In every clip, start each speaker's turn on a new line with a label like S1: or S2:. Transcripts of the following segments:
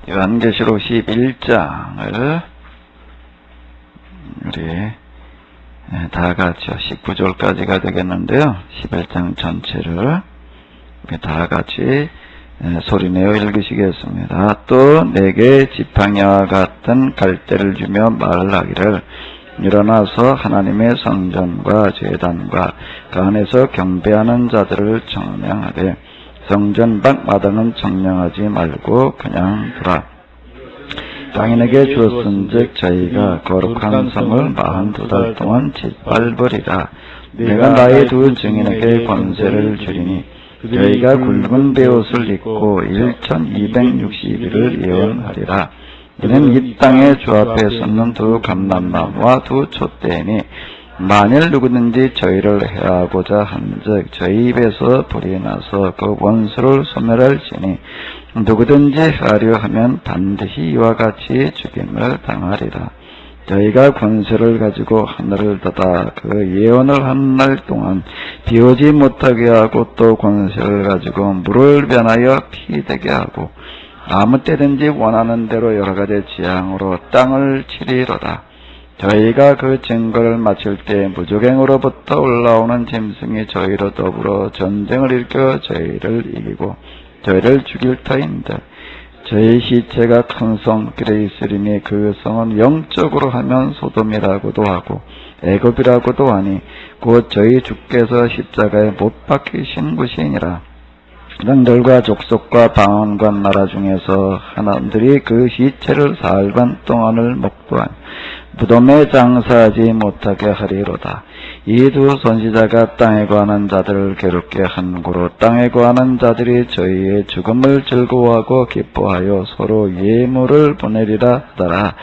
S1: 요한계시록 11장을 우리 다 같이요. 19절까지가 되겠는데요. 11장 전체를 우리 다 같이 소리내어 읽으시겠습니다. 또 내게 지팡이와 같은 갈대를 주며 말하기를 일어나서 하나님의 성전과 제단과 그 안에서 경배하는 자들을 청량하되 성전 밖 마당은 청량하지 말고 그냥 두라. 당인에게 주었은즉 저희가 거룩한 성을 42달 동안 짓밟으리라. 내가 나의 두 증인에게 권세를 주리니 저희가 굵은 베옷을 입고 1260일을 예언하리라. 이는 이 땅의 주 앞에 섰는 두 감람나무와 두 촛대이니 만일 누구든지 저희를 해하고자 한즉 저희 입에서 불이 나서 그 원수를 소멸할지니 누구든지 해하려 하면 반드시 이와 같이 죽임을 당하리라. 저희가 권세를 가지고 하늘을 닫아 그 예언을 한 날 동안 비 오지 못하게 하고 또 권세를 가지고 물을 변하여 피 되게 하고 아무 때든지 원하는 대로 여러 가지 재앙으로 땅을 치리로다. 저희가 그 증거를 마칠 때 무적행으로부터 올라오는 짐승이 저희로 더불어 전쟁을 일으켜 저희를 이기고 저희를 죽일 터인데 저희 시체가 큰 성길에 있으리니 그 성은 영적으로 하면 소돔이라고도 하고 애굽이라고도 하니 곧 저희 주께서 십자가에 못 박히신 곳이니라. 땅들과 족속과 방언과 나라 중에서 하나님들이 그 시체를 사흘반 동안을 목도하니 무덤에 장사하지 못하게 하리로다. 이 두 선지자가 땅에 거하는 자들을 괴롭게 한 고로 땅에 거하는 자들이 저희의 죽음을 즐거워하고 기뻐하여 서로 예물을 보내리라 하더라.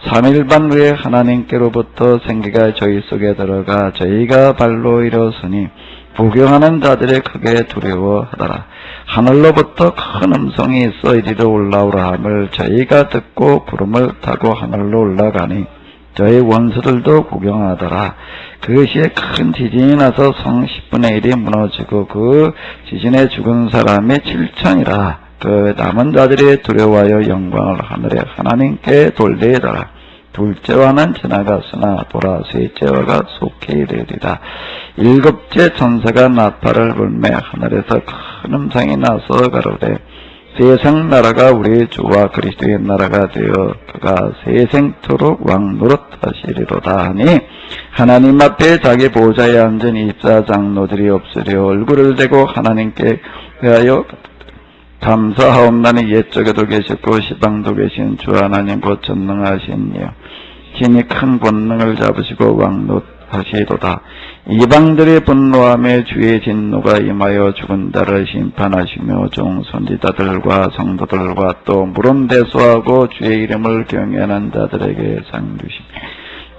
S1: 3일 반 후에 하나님께로부터 생기가 저희 속에 들어가 저희가 발로 일어서니 구경하는 자들이 크게 두려워하더라. 하늘로부터 큰 음성이 있어 이리로 올라오라 함을 저희가 듣고 구름을 타고 하늘로 올라가니 저희 원수들도 구경하더라. 그 시에 큰 지진이 나서 성 10분의 1이 무너지고 그 지진에 죽은 사람이 7천이라. 그 남은 자들이 두려워하여 영광을 하늘의 하나님께 돌리더라. 둘째와는 지나갔으나 보라 셋째와가 속히 이르리라. 일곱째 천사가 나팔을 불매 하늘에서 큰 음성이 나서 가로되 세상 나라가 우리 주와 그리스도의 나라가 되어 그가 세생토록 왕 노릇하시리로다 하니 하나님 앞에 자기 보좌에 앉은 24장로들이 없으려 얼굴을 대고 하나님께 회하여 감사하옵나니 옛적에도 계셨고 시방도 계신 주 하나님 곧 전능하신 이여 친히 큰 권능을 잡으시고 왕노하시도다. 이방들의 분노함에 주의 진노가 임하여 죽은 자를 심판하시며 종 선지자들과 성도들과 또 물음 대수하고 주의 이름을 경외하는 자들에게 상 주시며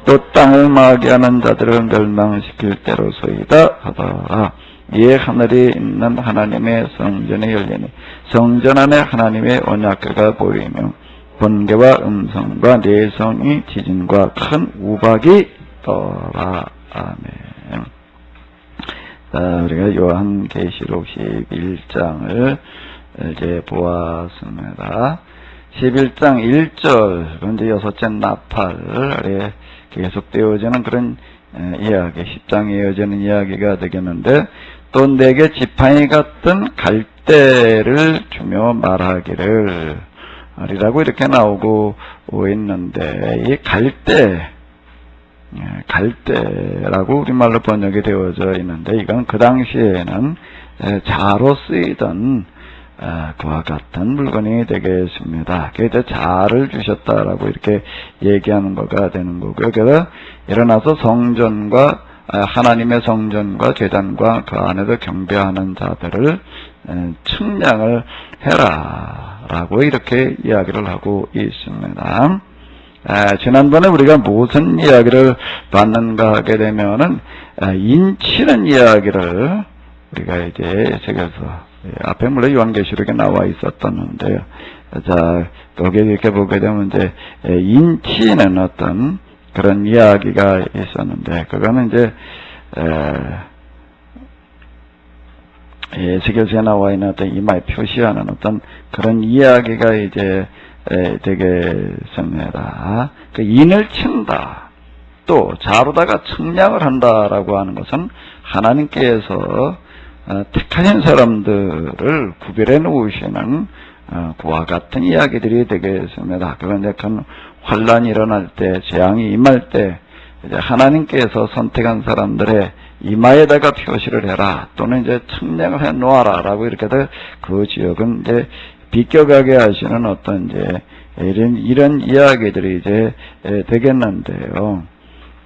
S1: 또 땅을 망하게 하는 자들을 멸망시킬 때로소이다 하더라. 이에 하늘이 있는 하나님의 성전이 열리니 성전 안에 하나님의 언약궤가 보이며 번개와 음성과 내성이 지진과 큰 우박이 떠라. 아멘. 자, 우리가 요한계시록 11장을 이제 보았습니다. 11장 1절, 이제 여섯째 나팔에 계속되어지는 그런 이야기, 10장에 이어지는 이야기가 되겠는데, 또 내게 지팡이 같은 갈대를 주며 말하기를, 이라고 이렇게 나오고 있는데, 이 갈대라고 우리말로 번역이 되어져 있는데, 이건 그 당시에는 자로 쓰이던 그와 같은 물건이 되겠습니다. 그래서 자를 주셨다라고 이렇게 얘기하는 거가 되는 거고요. 그래서 일어나서 성전과 하나님의 성전과 제단과 그 안에서 경배하는 자들을 측량을 해라라고 이렇게 이야기를 하고 있습니다. 지난번에 우리가 무슨 이야기를 봤는가 하게 되면은 인치는 이야기를 우리가 이제 에스겔서 앞에 물론 요한계시록에 나와 있었던데요. 자, 거기에 이렇게 보게 되면 이제 인치는 어떤 그런 이야기가 있었는데 그거는 이제 에스겔서에 나와 있는 어떤 이마에 표시하는 어떤 그런 이야기가 이제 되겠습니다. 그 인을 친다. 또 자로다가 측량을 한다라고 하는 것은 하나님께서 택하신 사람들을 구별해 놓으시는 그와 같은 이야기들이 되겠습니다. 그런데 큰 환란이 일어날 때, 재앙이 임할 때 이제 하나님께서 선택한 사람들의 이마에다가 표시를 해라, 또는 이제 측량을 해 놓아라라고 이렇게 해서 그 지역은 이제 비껴가게 하시는 어떤 이제 이런 이야기들이 이제 되겠는데요.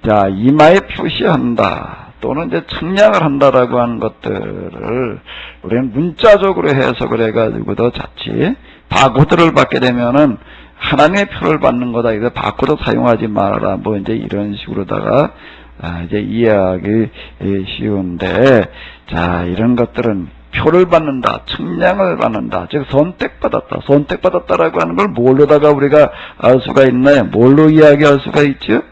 S1: 자, 이마에 표시한다, 또는 이제 측량을 한다라고 하는 것들을 우리는 문자적으로 해석을 해가지고도 자칫 바코드를 받게 되면은 하나님의 표를 받는 거다, 이거 바코드 사용하지 말아라, 뭐 이제 이런 식으로다가 이제 이해하기 쉬운데, 자, 이런 것들은 표를 받는다, 측량을 받는다, 즉 선택받았다, 선택받았다라고 하는 걸 뭘로다가 우리가 알 수가 있나요? 뭘로 이야기할 수가 있죠?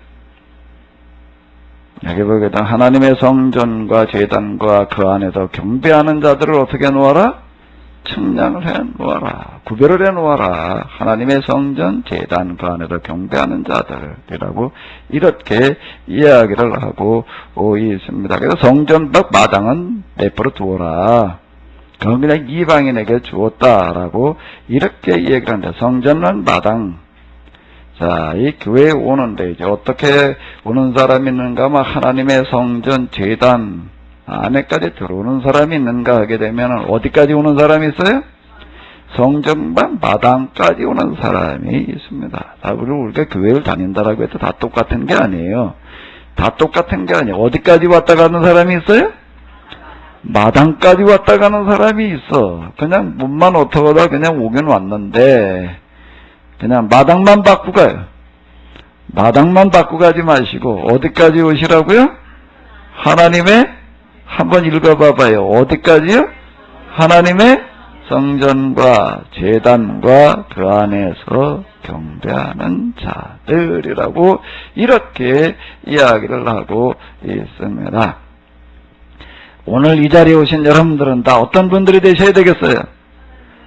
S1: 여기 보게 되면 하나님의 성전과 제단과 그 안에서 경배하는 자들을 어떻게 놓아라? 측량을 해 놓아라, 구별을 해 놓아라. 하나님의 성전, 제단, 그 안에서 경배하는 자들이라고 이렇게 이야기를 하고 있습니다. 그래서 성전 밖 마당은 내버려 두어라, 그건 그냥 이방인에게 주었다라고 이렇게 얘기를 하는데, 성전은 마당. 자, 이 교회에 오는데 이제 어떻게 오는 사람이 있는가 하면 하나님의 성전, 제단 안에까지 들어오는 사람이 있는가 하게 되면 어디까지 오는 사람이 있어요? 성전만 마당까지 오는 사람이 있습니다. 자, 우리가 교회를 다닌다라고 해도 다 똑같은 게 아니에요. 다 똑같은 게 아니에요. 어디까지 왔다 가는 사람이 있어요? 마당까지 왔다 가는 사람이 있어. 그냥 문만 어떻게 하다 그냥 오긴 왔는데 그냥 마당만 받고 가요. 마당만 받고 가지 마시고 어디까지 오시라고요? 하나님의, 한번 읽어봐봐요. 어디까지요? 하나님의 성전과 제단과 그 안에서 경배하는 자들이라고 이렇게 이야기를 하고 있습니다. 오늘 이 자리에 오신 여러분들은 다 어떤 분들이 되셔야 되겠어요?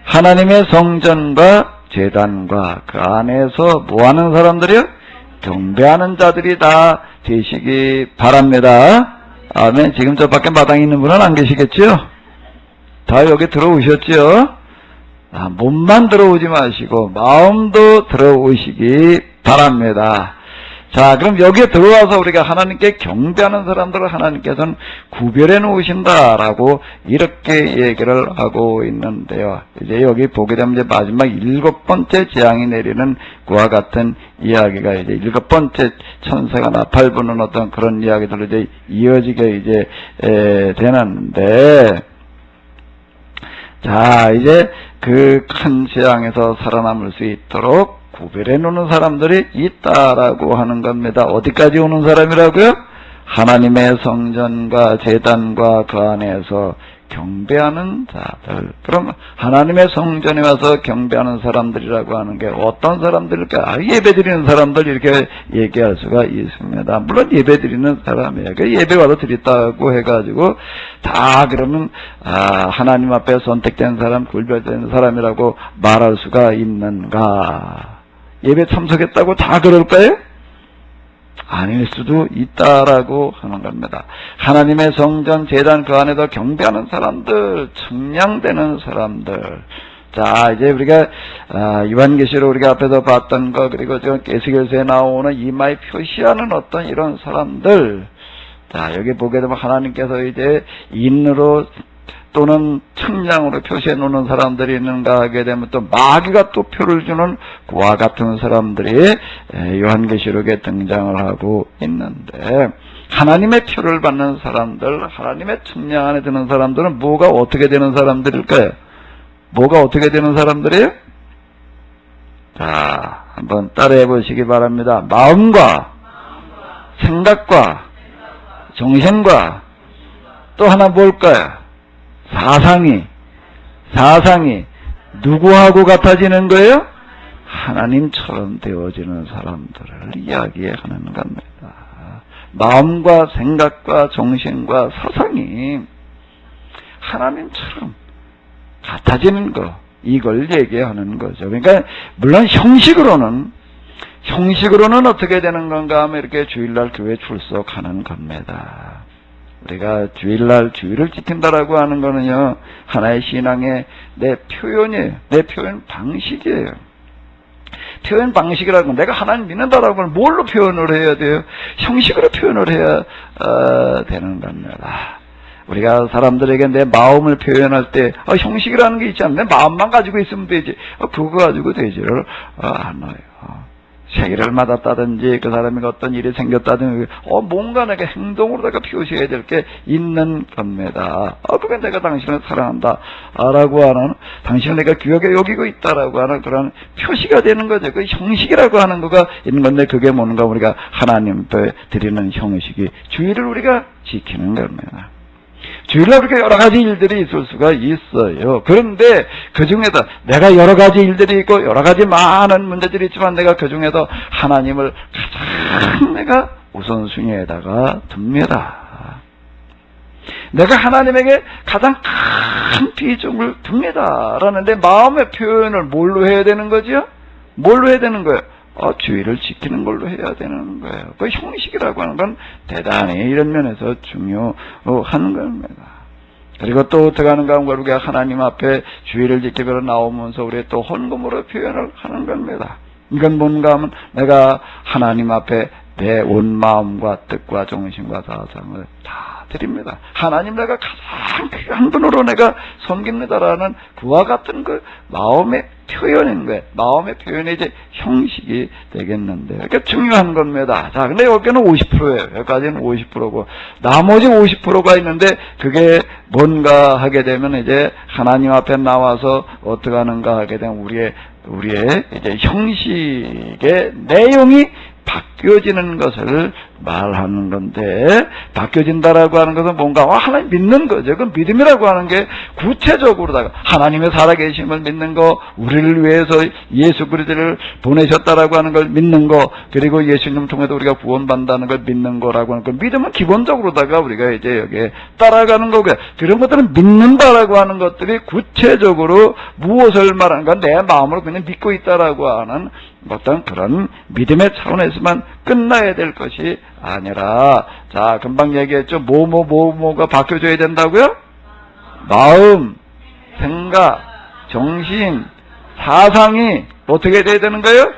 S1: 하나님의 성전과 제단과 그 안에서 뭐하는 사람들이요? 경배하는 자들이 다 되시기 바랍니다. 아멘. 지금 저 밖에 마당에 있는 분은 안 계시겠죠? 다 여기 들어오셨죠? 몸만 들어오지 마시고 마음도 들어오시기 바랍니다. 자, 그럼 여기에 들어와서 우리가 하나님께 경배하는 사람들을 하나님께서는 구별해 놓으신다라고 이렇게 얘기를 하고 있는데요. 이제 여기 보게 되면 이제 마지막 7번째 재앙이 내리는 그와 같은 이야기가 이제 7번째 천사가 나팔 부는 어떤 그런 이야기들로 이제 이어지게 이제 되는데, 자, 이제 그 큰 재앙에서 살아남을 수 있도록 구별해 놓는 사람들이 있다라고 하는 겁니다. 어디까지 오는 사람이라고요? 하나님의 성전과 제단과 그 안에서 경배하는 자들. 그럼 하나님의 성전에 와서 경배하는 사람들이라고 하는 게 어떤 사람들일까? 예배드리는 사람들 이렇게 얘기할 수가 있습니다. 물론 예배드리는 사람이에요. 예배 와서 드렸다고 해가지고 다 그러면 하나님 앞에 선택된 사람, 구별된 사람이라고 말할 수가 있는가? 예배 참석했다고 다 그럴까요? 아닐 수도 있다라고 하는 겁니다. 하나님의 성전, 제단 그 안에서 경배하는 사람들, 측량되는 사람들. 자, 이제 우리가 요한계시록 우리가 앞에서 봤던 거, 그리고 저 에스겔서에 나오는 이마에 표시하는 어떤 이런 사람들. 자, 여기 보게 되면 하나님께서 이제 인으로 또는 측량으로 표시해 놓는 사람들이 있는가 하게 되면 또 마귀가 또 표를 주는 그와 같은 사람들이 요한계시록에 등장을 하고 있는데, 하나님의 표를 받는 사람들, 하나님의 측량 안에 드는 사람들은 뭐가 어떻게 되는 사람들일까요? 뭐가 어떻게 되는 사람들이에요? 자, 한번 따라해 보시기 바랍니다. 마음과 생각과 정신과 또 하나 뭘까요? 사상이 누구하고 같아지는 거예요? 하나님처럼 되어지는 사람들을 이야기하는 겁니다. 마음과 생각과 정신과 사상이 하나님처럼 같아지는 거, 이걸 얘기하는 거죠. 그러니까 물론 형식으로는 어떻게 되는 건가 하면 이렇게 주일날 교회 출석하는 겁니다. 우리가 주일날 주일을 지킨다라고 하는 거는요, 하나의 신앙의 내 표현이에요. 내 표현 방식이에요. 표현 방식이라고 내가 하나님 믿는다라고 하면 뭘로 표현을 해야 돼요? 형식으로 표현을 해야 되는 겁니다. 우리가 사람들에게 내 마음을 표현할 때 형식이라는 게 있지 않나요? 내 마음만 가지고 있으면 되지. 그거 가지고 되지를 않아요. 생일을 맞았다든지 그 사람이 어떤 일이 생겼다든지 뭔가 내가 행동으로 내가 표시해야 될 게 있는 겁니다. 그게 내가 당신을 사랑한다 라고 하는, 당신을 내가 귀하게 여기고 있다라고 하는 그런 표시가 되는 거죠. 그 형식이라고 하는 거가 있는 건데, 그게 뭔가 우리가 하나님께 드리는 형식이 주일을 우리가 지키는 겁니다. 주일날 그렇게 여러 가지 일들이 있을 수가 있어요. 그런데 그 중에도 내가 여러 가지 일들이 있고 여러 가지 많은 문제들이 있지만 내가 그 중에도 하나님을 가장 내가 우선순위에다가 둡니다. 내가 하나님에게 가장 큰 비중을 둡니다. 라는데 마음의 표현을 뭘로 해야 되는 거죠? 뭘로 해야 되는 거예요? 주의를 지키는 걸로 해야 되는 거예요. 그 형식이라고 하는 건 대단히 이런 면에서 중요한 겁니다. 그리고 또 어떻게 하는가 하면 우리가 하나님 앞에 주의를 지키고 나오면서 우리 또 헌금으로 표현을 하는 겁니다. 이건 뭔가 하면 내가 하나님 앞에 내 온 마음과 뜻과 정신과 사상을 다 드립니다. 하나님 내가 가장 귀한 분으로 내가 섬깁니다라는 그와 같은 그 마음의 표현인 거예요. 마음의 표현이 이제 형식이 되겠는데, 그러니까 중요한 겁니다. 자, 근데 여기는 50%예요. 여기까지는 50%고, 나머지 50%가 있는데, 그게 뭔가 하게 되면 이제 하나님 앞에 나와서 어떻게 하는가 하게 되면 우리의 이제 형식의 내용이 바뀌어지는 것을 말하는 건데, 바뀌어진다라고 하는 것은 뭔가 하나님 믿는 거죠. 그 믿음이라고 하는 게 구체적으로다가 하나님의 살아계심을 믿는 거, 우리를 위해서 예수 그리스도를 보내셨다라고 하는 걸 믿는 거, 그리고 예수님 통해서 우리가 구원받는다는 걸 믿는 거라고 하는 거, 믿음은 기본적으로다가 우리가 이제 여기에 따라가는 거고요. 그런 것들은 믿는다라고 하는 것들이 구체적으로 무엇을 말하는가, 내 마음으로 그냥 믿고 있다라고 하는 어떤 그런 믿음의 차원에서만 끝나야 될 것이 아니라, 자, 금방 얘기했죠. 뭐가 바뀌어져야 된다고요? 마음, 생각, 정신, 사상이 어떻게 돼야 되는 거예요?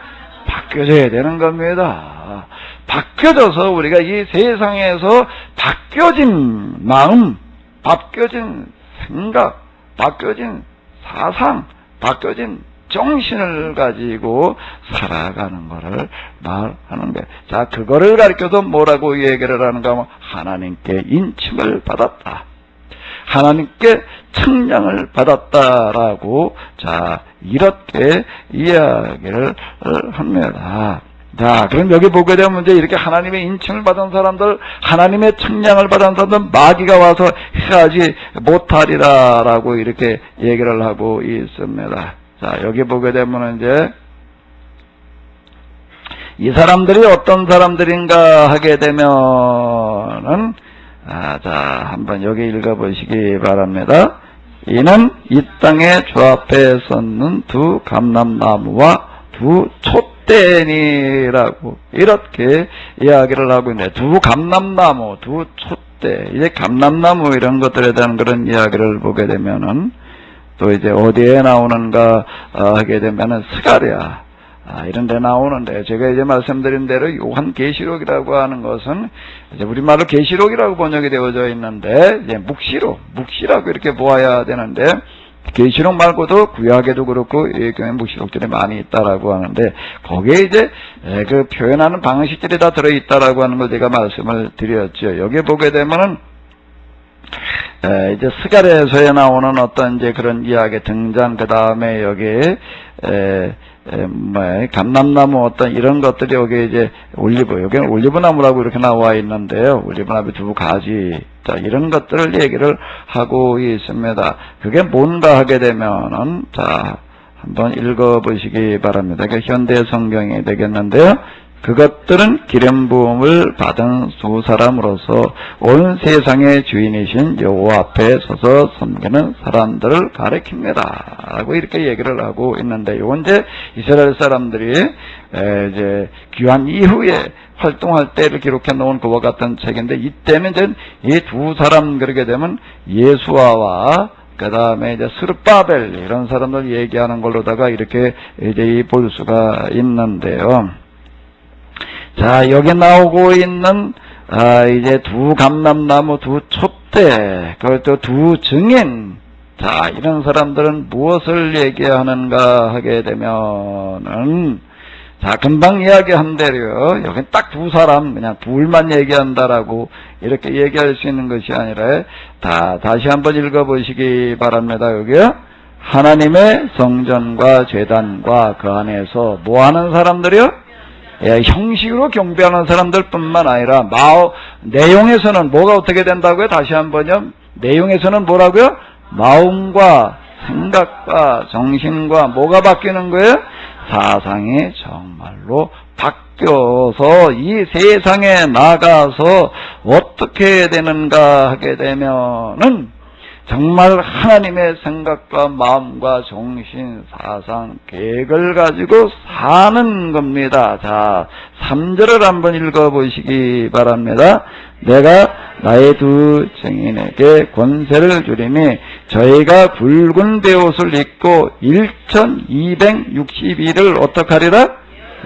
S1: 바뀌어져야 되는 겁니다. 바뀌어져서 우리가 이 세상에서 바뀌어진 마음, 바뀌어진 생각, 바뀌어진 사상, 바뀌어진 정신을 가지고 살아가는 것을 말하는 거예요. 자, 그거를 가르쳐서 뭐라고 얘기를 하는가 하면 하나님께 인침을 받았다, 하나님께 청량을 받았다라고, 자, 이렇게 이야기를 합니다. 자, 그럼 여기 보게 되면 이제 이렇게 하나님의 인침을 받은 사람들, 하나님의 청량을 받은 사람들, 마귀가 와서 해하지 못하리라라고 이렇게 얘기를 하고 있습니다. 자, 여기 보게 되면 이제 이 사람들이 어떤 사람들인가 하게 되면은, 자, 한번 여기 읽어보시기 바랍니다. 이는 이 땅에 주 앞에 섰는 두 감람나무와 두 촛대니라고 이렇게 이야기를 하고 있는데, 두 감람나무, 두 촛대, 이제 감람나무 이런 것들에 대한 그런 이야기를 보게 되면은 또 이제 어디에 나오는가 하게 되면은 스가랴 이런 데 나오는데, 제가 이제 말씀드린 대로 요한계시록이라고 하는 것은 이제 우리말로 계시록이라고 번역이 되어져 있는데, 이제 묵시라고 이렇게 보아야 되는데, 계시록 말고도 구약에도 그렇고 이 교회 묵시록들이 많이 있다라고 하는데, 거기에 이제 그 표현하는 방식들이 다 들어있다라고 하는 걸 제가 말씀을 드렸죠. 여기 보게 되면은 이제 스가랴서에 나오는 어떤 이제 그런 이야기 등장, 그 다음에 여기에 감람나무 어떤 이런 것들이 여기 이제 여기는 올리브나무라고 이렇게 나와 있는데요. 올리브나무 두 가지, 자, 이런 것들을 얘기를 하고 있습니다. 그게 뭔가 하게 되면은, 자, 한번 읽어보시기 바랍니다. 현대 성경이 되겠는데요. 그것들은 기름 부음을 받은 두 사람으로서 온 세상의 주인이신 여호와 앞에 서서 섬기는 사람들을 가리킵니다. 라고 이렇게 얘기를 하고 있는데, 이건 이제 이스라엘 사람들이 이제 귀환 이후에 활동할 때를 기록해 놓은 그와 같은 책인데, 이때는 이제 이 두 사람 그러게 되면 예수아와 그 다음에 이제 스룹바벨 이런 사람들 얘기하는 걸로다가 이렇게 이제 볼 수가 있는데요. 자, 여기 나오고 있는 이제 두 감람나무, 두 촛대, 그리고 두 증인, 자, 이런 사람들은 무엇을 얘기하는가 하게 되면은, 자, 금방 이야기한 대로요, 여기 딱 두 사람, 그냥 둘만 얘기한다라고 이렇게 얘기할 수 있는 것이 아니라, 다시 한번 읽어보시기 바랍니다. 여기요. 하나님의 성전과 제단과 그 안에서 뭐 하는 사람들이요? 형식으로 경배하는 사람들 뿐만 아니라, 내용에서는 뭐가 어떻게 된다고요? 다시 한번요. 내용에서는 뭐라고요? 마음과 생각과 정신과 뭐가 바뀌는 거예요? 사상이 정말로 바뀌어서 이 세상에 나가서 어떻게 되는가 하게 되면은 정말 하나님의 생각과 마음과 정신, 사상, 계획을 가지고 사는 겁니다. 자, 3절을 한번 읽어보시기 바랍니다. 내가 나의 두 증인에게 권세를 주리니 저희가 붉은 베옷을 입고 1262를 어떡하리라?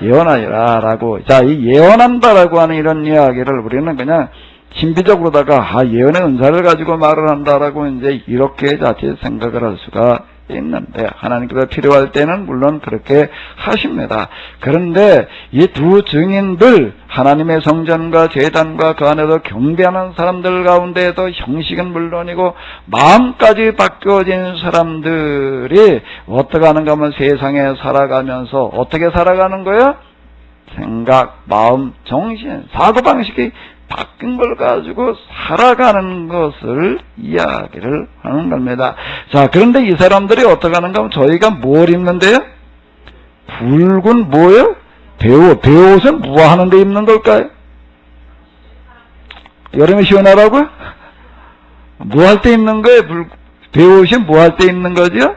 S1: 예언하리라 라고. 자, 이 예언한다라고 하는 이런 이야기를 우리는 그냥 신비적으로다가 예언의 은사를 가지고 말을 한다라고 이제 이렇게 자칫 생각을 할 수가 있는데, 하나님께서 필요할 때는 물론 그렇게 하십니다. 그런데 이 두 증인들, 하나님의 성전과 제단과 그 안에서 경배하는 사람들 가운데에도 형식은 물론이고 마음까지 바뀌어진 사람들이 어떻게 하는가 하면 세상에 살아가면서 어떻게 살아가는 거예요? 생각, 마음, 정신, 사고방식이 바뀐 걸 가지고 살아가는 것을 이야기를 하는 겁니다. 자, 그런데 이 사람들이 어떻게 하는가 하면 저희가 뭘 입는데요? 붉은 뭐예요? 베옷은 뭐 하는데 입는 걸까요? 여름에 시원하라고요? 뭐 할 때 입는 거예요? 베옷이 뭐 할 때 입는 거죠?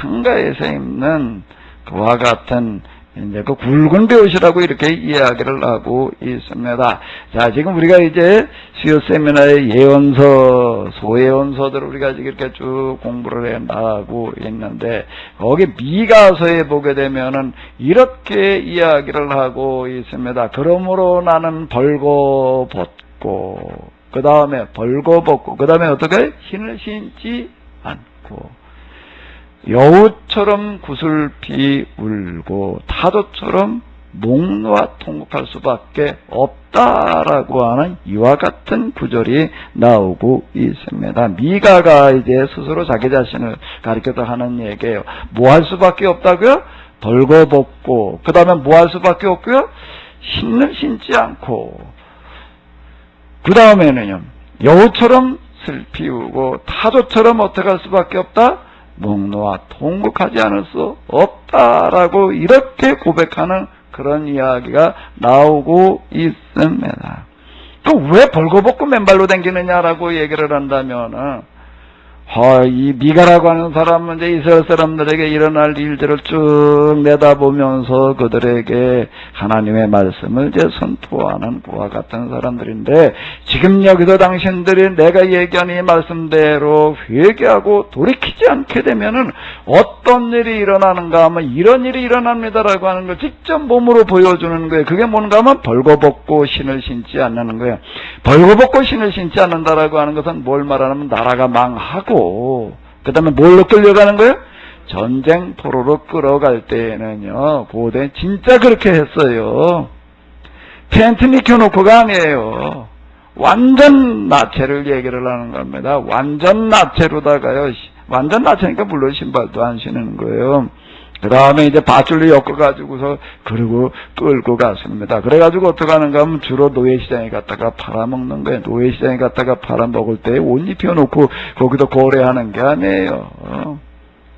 S1: 상가에서 입는 그와 같은 이제 그 굵은 베옷이라고 이렇게 이야기를 하고 있습니다. 자, 지금 우리가 이제 수요 세미나의 예언서, 소예언서들을 우리가 지금 이렇게 쭉 공부를 해 나가고 있는데, 거기 미가서에 보게 되면은 이렇게 이야기를 하고 있습니다. 그러므로 나는 벌거벗고, 그 다음에 벌거벗고, 그 다음에 어떻게? 흰을 신지 않고, 여우처럼 구슬피 울고 타조처럼 목 놓아 통곡할 수밖에 없다라고 하는 이와 같은 구절이 나오고 있습니다. 미가가 이제 스스로 자기 자신을 가리켜서 하는 얘기예요. 뭐 할 수밖에 없다고요? 벌거벗고, 그 다음에 뭐 할 수밖에 없고요? 신을 신지 않고, 그 다음에는요, 여우처럼 슬피 우고 타조처럼 어떻게 할 수밖에 없다? 목 놓아 통곡하지 않을 수 없다라고 이렇게 고백하는 그런 이야기가 나오고 있습니다. 또 왜 벌거벗고 맨발로 다니느냐라고 얘기를 한다면은, 이 미가라고 하는 사람은 이제 이스라엘 사람들에게 일어날 일들을 쭉 내다보면서 그들에게 하나님의 말씀을 이제 선포하는 그와 같은 사람들인데, 지금 여기서 당신들이 내가 얘기한 이 말씀대로 회개하고 돌이키지 않게 되면은 어떤 일이 일어나는가 하면 이런 일이 일어납니다라고 하는 걸 직접 몸으로 보여주는 거예요. 그게 뭔가 하면 벌거벗고 신을 신지 않는 거예요. 벌거벗고 신을 신지 않는다라고 하는 것은 뭘 말하냐면 나라가 망하고, 그 다음에 뭘로 끌려가는 거예요? 전쟁 포로로 끌어갈 때에는요, 고대 진짜 그렇게 했어요. 텐트 켜놓고가 아니에요. 완전 나체를 얘기를 하는 겁니다. 완전 나체로다가요, 완전 나체니까 물론 신발도 안 신는 거예요. 그 다음에 이제 밧줄로 엮어가지고서 그리고 끌고 갔습니다. 그래가지고 어떻게 하는가 하면 주로 노예시장에 갔다가 팔아먹는 거예요. 노예시장에 갔다가 팔아먹을 때 옷 입혀놓고 거기도 거래하는 게 아니에요.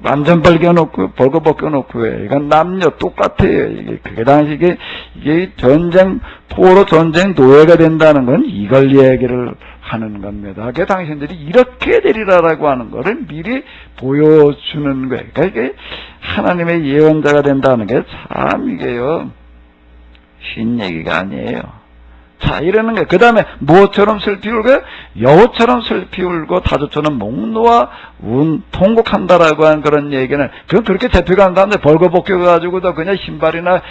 S1: 완전 벌거벗겨놓고 해. 이건 남녀 똑같아요. 이게, 그 당시 이게 포로 전쟁 노예가 된다는 건 이걸 얘기를 하는 겁니다. 그 당신들이 이렇게 되리라라고 하는 거를 미리 보여주는 거예요. 그러니까 이게 하나님의 예언자가 된다는 게 참 이게요, 쉬운 얘기가 아니에요. 자, 이러는 거예요. 그 다음에 무엇처럼 슬피 울고? 여우처럼 슬피 울고 타조처럼 목 놓아 통곡한다라고 하는 그런 얘기는, 그건 그렇게 잡혀간 다음에 벌거벗겨가지고도 그냥 신발이나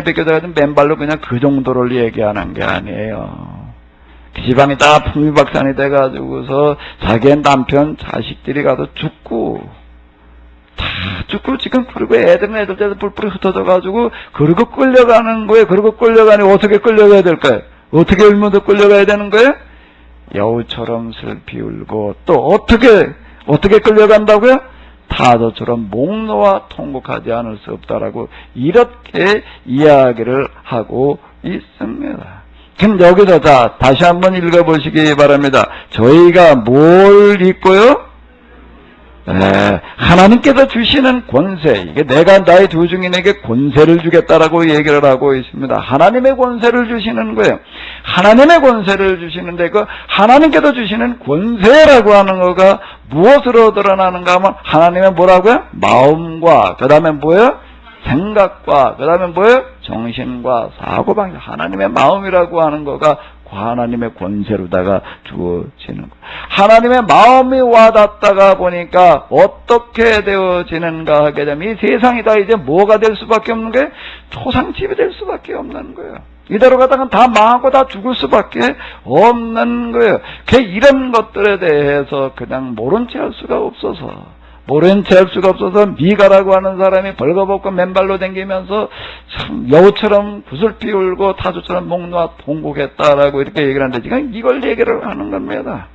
S1: 벗겨져가지고 맨발로 그냥 그 정도를 얘기하는 게 아니에요. 지방이 다 풍비박산이 돼가지고서 자기의 남편, 자식들이 가서 죽고 지금, 그리고 애들은 뿔뿔이 흩어져가지고, 그리고 끌려가는 거예요. 그리고 끌려가니 어떻게 끌려가야 될까요? 어떻게 울면 더 끌려가야 되는 거예요? 여우처럼 슬피 울고, 또 어떻게 끌려간다고요? 타조처럼 목 놓아 통곡하지 않을 수 없다라고, 이렇게 이야기를 하고 있습니다. 그럼 여기서 다시 한번 읽어보시기 바랍니다. 저희가 뭘 읽고요? 하나님께서 주시는 권세, 이게 내가 나의 두 증인에게 권세를 주겠다라고 얘기를 하고 있습니다. 하나님의 권세를 주시는 거예요. 하나님의 권세를 주시는데, 그 하나님께서 주시는 권세라고 하는 거가 무엇으로 드러나는가 하면, 하나님의 뭐라고요? 마음과, 그 다음에 뭐예요? 생각과, 그 다음에 뭐예요? 정신과 사고방식. 하나님의 마음이라고 하는 거가 하나님의 권세로다가 주어지는 것. 하나님의 마음이 와닿다가 보니까 어떻게 되어지는가 하게 되면, 이 세상이 다 이제 뭐가 될 수밖에 없는 거예요? 초상집이 될 수밖에 없는 거예요. 이대로 가다가 다 망하고 다 죽을 수밖에 없는 거예요. 이런 것들에 대해서 그냥 모른 채 할 수가 없어서, 미가라고 하는 사람이 벌거벗고 맨발로 댕기면서 참 여우처럼 구슬피 울고 타조처럼 목 놓아 통곡했다라고 이렇게 얘기를 하는데, 지금 이걸 얘기를 하는 겁니다.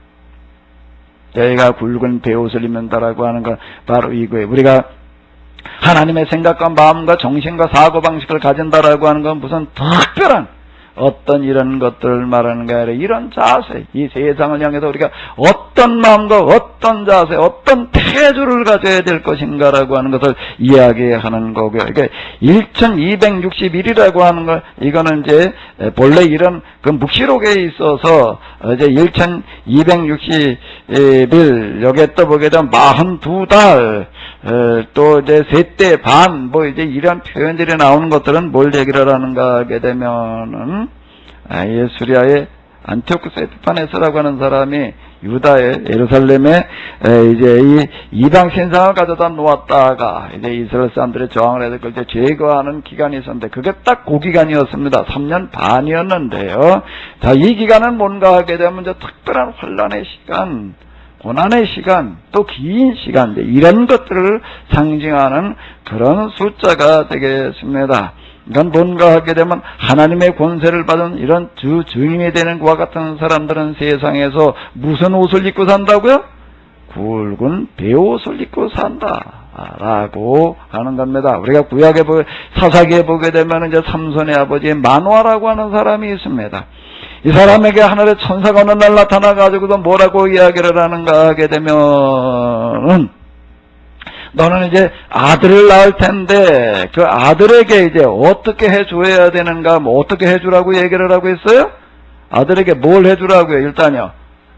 S1: 저희가 굵은 베옷을 입는다라고 하는 건 바로 이거예요. 우리가 하나님의 생각과 마음과 정신과 사고방식을 가진다라고 하는 건 무슨 특별한 어떤 이런 것들을 말하는 게 아니라, 이런 자세, 이 세상을 향해서 우리가 어떤 마음과 어떤 자세, 어떤 태도를 가져야 될 것인가라고 하는 것을 이야기하는 거고요. 그러니까 1261이라고 하는 걸, 이거는 이제 본래 이런 그 묵시록에 있어서 이제 1261, 여기에 또 보게 되면 42달, 또 이제 셋대 반, 뭐 이제 이런 표현들이 나오는 것들은 뭘 얘기를 하는가 하게 되면은, 예수리아의 안티오쿠스 에피파네스라고 하는 사람이 유다의 예루살렘에 이제 이 이방 신상을 가져다 놓았다가 이제 이스라엘 사람들의 저항을 해서 그걸 이제 제거하는 기간이 있었는데, 그게 딱 그 기간이었습니다. 3년 반이었는데요. 자, 이 기간은 뭔가 하게 되면 이제 특별한 혼란의 시간, 고난의 시간, 또 긴 시간, 이런 것들을 상징하는 그런 숫자가 되겠습니다. 이건 뭔가 하게 되면, 하나님의 권세를 받은 이런 증인이 되는 그와 같은 사람들은 세상에서 무슨 옷을 입고 산다고요? 굵은 베옷을 입고 산다라고 하는 겁니다. 우리가 구약에 사사기에 보게 되면 이제 삼손의 아버지 마노아라고 하는 사람이 있습니다. 이 사람에게 하늘의 천사가 어느 날 나타나가지고도 뭐라고 이야기를 하는가 하게 되면은, 너는 이제 아들을 낳을 텐데 그 아들에게 이제 어떻게 해줘야 되는가, 뭐 어떻게 해주라고 얘기를 하고 있어요? 아들에게 뭘 해주라고요? 일단요,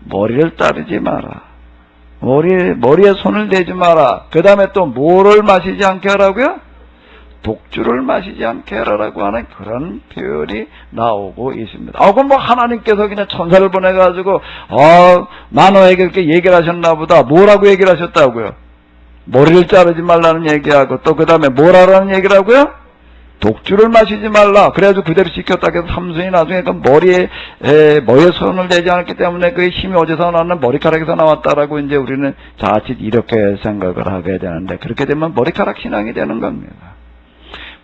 S1: 머리를 자르지 마라. 머리에 손을 대지 마라. 그 다음에 또 뭐를 마시지 않게 하라고요? 독주를 마시지 않게 하라고 하는 그런 표현이 나오고 있습니다. 그럼 뭐 하나님께서 그냥 천사를 보내가지고 마노에게 그렇게 얘기를 하셨나 보다. 뭐라고 얘기를 하셨다고요? 머리를 자르지 말라는 얘기하고, 또 그 다음에 뭘 하라는 얘기라고요? 독주를 마시지 말라. 그래가지고 그대로 지켰다. 그래서 삼손이 나중에 그 머리에 손을 대지 않았기 때문에 그 힘이 어디서 나왔나? 머리카락에서 나왔다라고 이제 우리는 자칫 이렇게 생각을 하게 되는데, 그렇게 되면 머리카락 신앙이 되는 겁니다.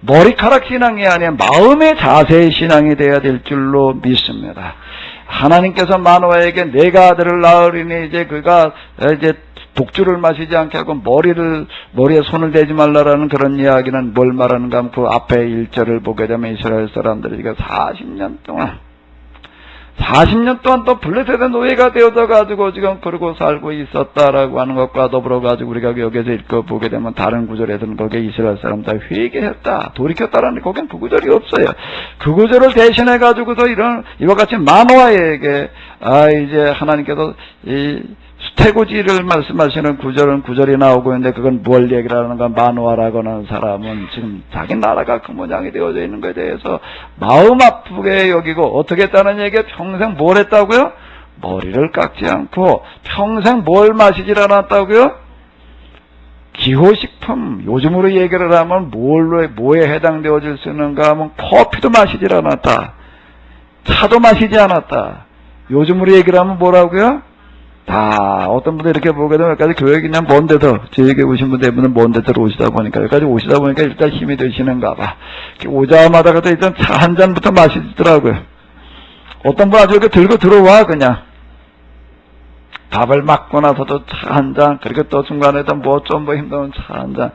S1: 머리카락 신앙이 아니라 마음의 자세의 신앙이 돼야 될 줄로 믿습니다. 하나님께서 마노아에게 내가 아들을 낳으리니 이제 그가 이제 독주를 마시지 않게 하고 머리에 손을 대지 말라라는 그런 이야기는 뭘 말하는가 하면, 그 앞에 1절을 보게 되면 이스라엘 사람들이 40년 동안 40년 동안 또 블레셋의 노예가 되어져 가지고 지금 그러고 살고 있었다라고 하는 것과 더불어 가지고 우리가 여기서 읽어보게 되면 다른 구절에서는 거기에 이스라엘 사람 다 회개했다, 돌이켰다라는 거기엔 그 구절이 없어요. 그 구절을 대신해 가지고서 이와 같이 마노아에게 이제 하나님께서 이 수태고지를 말씀하시는 구절이 나오고 있는데, 그건 뭘 얘기를 하는가? 마노아라고 하는 사람은 지금 자기 나라가 그 모양이 되어져 있는 것에 대해서 마음 아프게 여기고, 어떻게 했다는 얘기에 평생 뭘 했다고요? 머리를 깎지 않고 평생 뭘 마시질 않았다고요? 기호식품, 요즘으로 얘기를 하면 뭐에 해당되어질 수 있는가 하면 커피도 마시질 않았다, 차도 마시지 않았다. 요즘으로 얘기를 하면 뭐라고요? 다 어떤 분들 이렇게 보게 되면 여기까지 교회 그냥 먼 데서, 저에게 오신 분들 대부분 먼 데서 오시다 보니까, 여기까지 오시다 보니까 일단 힘이 되시는가 봐. 오자마자 일단 차 한 잔부터 마시더라고요. 어떤 분 아주 이렇게 들고 들어와, 그냥 밥을 먹고 나서도 차 한 잔, 그리고 또 중간에도 좀 힘든 차 한 잔.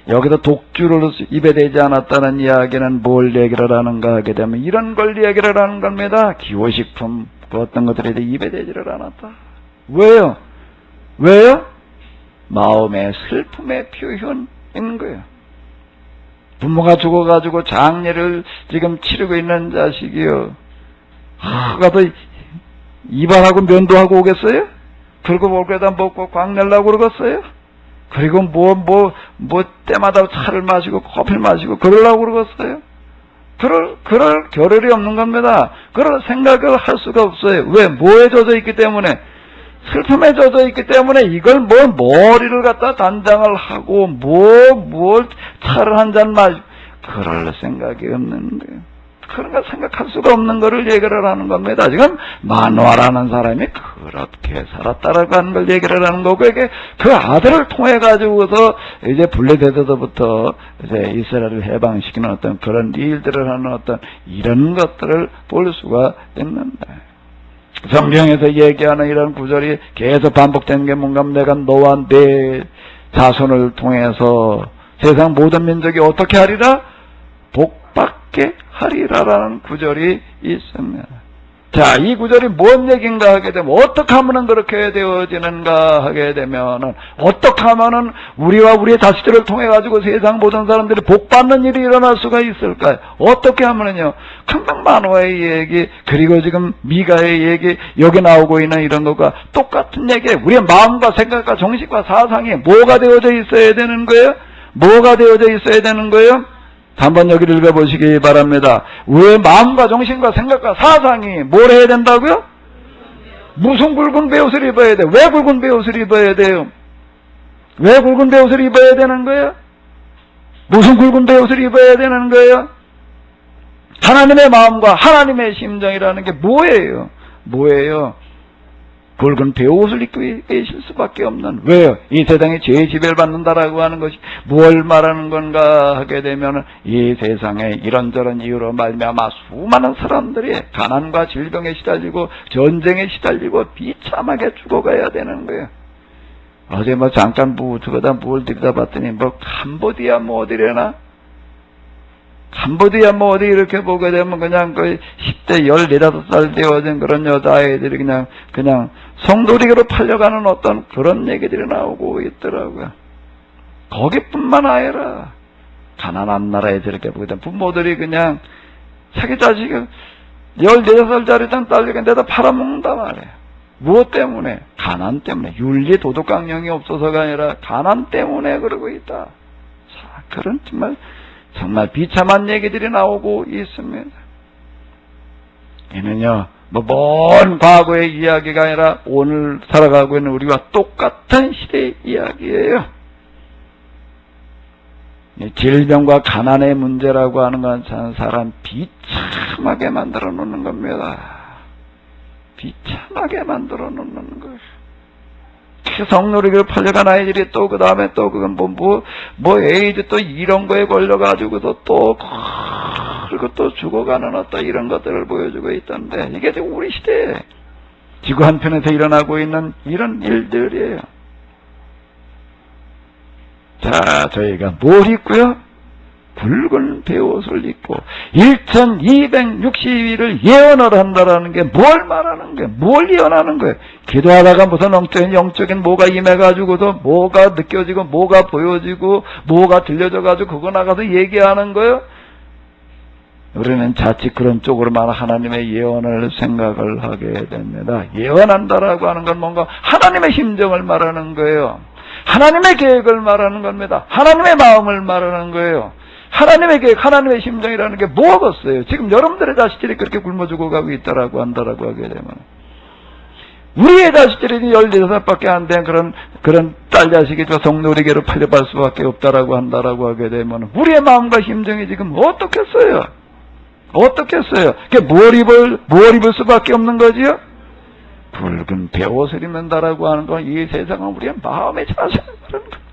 S1: 여기서 독주를 입에 대지 않았다는 이야기는 뭘 얘기를 하는가 하게 되면 이런 걸 얘기를 하는 겁니다. 기호식품, 그 어떤 것들에 대해 입에 대지를 않았다. 왜요? 마음의 슬픔의 표현인 거예요. 부모가 죽어가지고 장례를 지금 치르고 있는 자식이요, 가도 이발하고 면도하고 오겠어요? 그리고 볼거에다 먹고 광 내려고 그러겠어요? 그리고 때마다 차를 마시고 커피를 마시고 그러려고 그러겠어요? 그럴 겨를이 없는 겁니다. 그럴 생각을 할 수가 없어요. 왜? 뭐에 젖어 있기 때문에? 슬픔에 젖어 있기 때문에 이걸 머리를 갖다 단장을 하고 차를 한 잔 마시고 그럴 생각이 없는 거예요. 그런 거 생각할 수가 없는 거를 얘기를 하는 겁니다. 지금 마노아라는 사람이 그렇게 살았다라고 하는 걸 얘기를 하는 거고, 이게 그 아들을 통해 가지고서 이제 블레셋에서부터 이제 이스라엘을 해방시키는 어떤 그런 일들을 하는 어떤 이런 것들을 볼 수가 있는데, 성경에서 얘기하는 이런 구절이 계속 반복되는 게 뭔가, 내가 너와 내 자손을 통해서 세상 모든 민족이 어떻게 하리라? 복받게 하리라라는 구절이 있습니다. 자, 이 구절이 뭔 얘기인가 하게 되면, 어떻게 하면은 그렇게 되어지는가 하게 되면은, 어떻게 하면은 우리와 우리의 자식들을 통해 가지고 세상 모든 사람들이 복받는 일이 일어날 수가 있을까요? 어떻게 하면은요, 금방 마노아의 얘기, 그리고 지금 미가의 얘기, 여기 나오고 있는 이런 것과 똑같은 얘기예요. 우리의 마음과 생각과 정신과 사상이 뭐가 되어져 있어야 되는 거예요? 뭐가 되어져 있어야 되는 거예요? 한번 여기를 읽어보시기 바랍니다. 왜 마음과 정신과 생각과 사상이 뭘 해야 된다고요? 무슨 굵은 베옷을 입어야 돼요? 왜 굵은 베옷을 입어야 돼요? 왜 굵은 베옷을 입어야 되는 거예요? 무슨 굵은 베옷을 입어야 되는 거예요? 하나님의 마음과 하나님의 심정이라는 게 뭐예요? 굵은 베옷을 입고 계실 수밖에 없는, 왜요? 이 세상에 죄의 지배를 받는다라고 하는 것이 뭘 말하는 건가 하게 되면, 이 세상에 이런저런 이유로 말미암아 수많은 사람들이 가난과 질병에 시달리고 전쟁에 시달리고 비참하게 죽어가야 되는 거예요. 어제 잠깐 저거다 뭘 들여다봤더니 캄보디아 어디래나? 캄보디아 어디 이렇게 보게 되면 그냥 거의 10대 14살 되어진 그런 여자아이들이 그냥 성도리기로 팔려가는 어떤 그런 얘기들이 나오고 있더라고요. 거기뿐만 아니라 가난한 나라에 저렇게 보게 되면 부모들이 그냥 자기 자식을 14살짜리 딸에게 내다 팔아먹는단 말이에요. 무엇 때문에? 가난 때문에. 윤리 도덕강령이 없어서가 아니라 가난 때문에 그러고 있다. 자, 그런 정말 비참한 얘기들이 나오고 있습니다. 이는요, 먼 과거의 이야기가 아니라 오늘 살아가고 있는 우리와 똑같은 시대의 이야기예요. 질병과 가난의 문제라고 하는 건 사람 비참하게 만들어 놓는 겁니다. 비참하게 만들어 놓는 거예요. 성노리기를 팔려간 아이들이 또 그 다음에 또 그건 에이즈 또 이런 거에 걸려가지고서 그리고 또 죽어가는 어떤 이런 것들을 보여주고 있던데, 이게 지금 우리 시대에 지구 한편에서 일어나고 있는 이런 자, 저희가 뭘 입고요? 굵은 베옷을 입고 1260일을 예언을 한다라는 게 뭘 말하는 거예요? 뭘 예언하는 거예요? 기도하다가 무슨 영적인 뭐가 임해가지고도 뭐가 느껴지고 뭐가 보여지고 뭐가 들려져가지고 그거 나가서 얘기하는 거예요? 우리는 자칫 그런 쪽으로만 하나님의 예언을 생각을 하게 됩니다. 예언한다라고 하는 건 뭔가 하나님의 심정을 말하는 거예요. 하나님의 계획을 말하는 겁니다. 하나님의 마음을 말하는 거예요. 하나님의 계획, 하나님의 심정이라는 게 뭐겠어요? 지금 여러분들의 자식들이 그렇게 굶어 죽어가고 있다라고 한다라고 하게 되면, 우리의 자식들이 14살밖에 안 된 그런 딸 자식이 저 성노리개로 팔려갈 수밖에 없다라고 한다라고 하게 되면, 우리의 마음과 심정이 지금 어떻겠어요? 어떻겠어요? 뭘 입을 수밖에 없는 거지요? 붉은 베옷을 입는다라고 하는 건 이 세상은 우리의 마음의 자세를 말하는 거예요.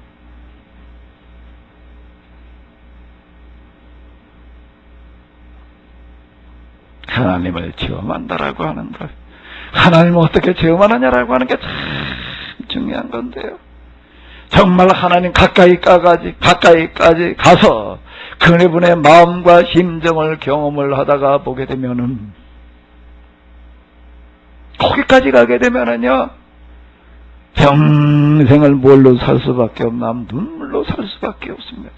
S1: 하나님을 체험한다라고 하는 것, 하나님을 어떻게 체험하느냐라고 하는 게 참 중요한 건데요. 정말 하나님 가까이까지 가서 그분의 마음과 심정을 경험을 하다가 보게 되면은, 거기까지 가게 되면은요, 평생을 뭘로 살 수밖에 없나? 눈물로 살 수밖에 없습니다.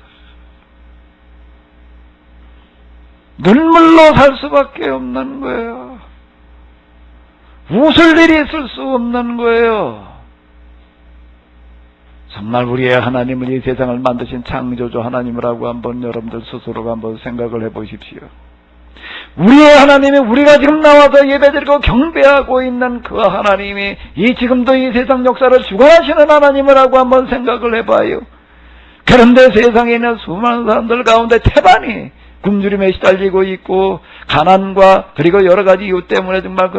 S1: 눈물로 살 수밖에 없는 거예요. 웃을 일이 있을 수 없는 거예요. 정말 우리의 하나님은 이 세상을 만드신 창조주 하나님이라고 한번 여러분들 스스로가 한번 생각을 해보십시오. 우리의 하나님이, 우리가 지금 나와서 예배드리고 경배하고 있는 그 하나님이 지금도 이 세상 역사를 주관하시는 하나님이라고 한번 생각을 해봐요. 그런데 세상에 있는 수많은 사람들 가운데 태반이 굶주림에 시달리고 있고, 가난과 그리고 여러 가지 이유 때문에 정말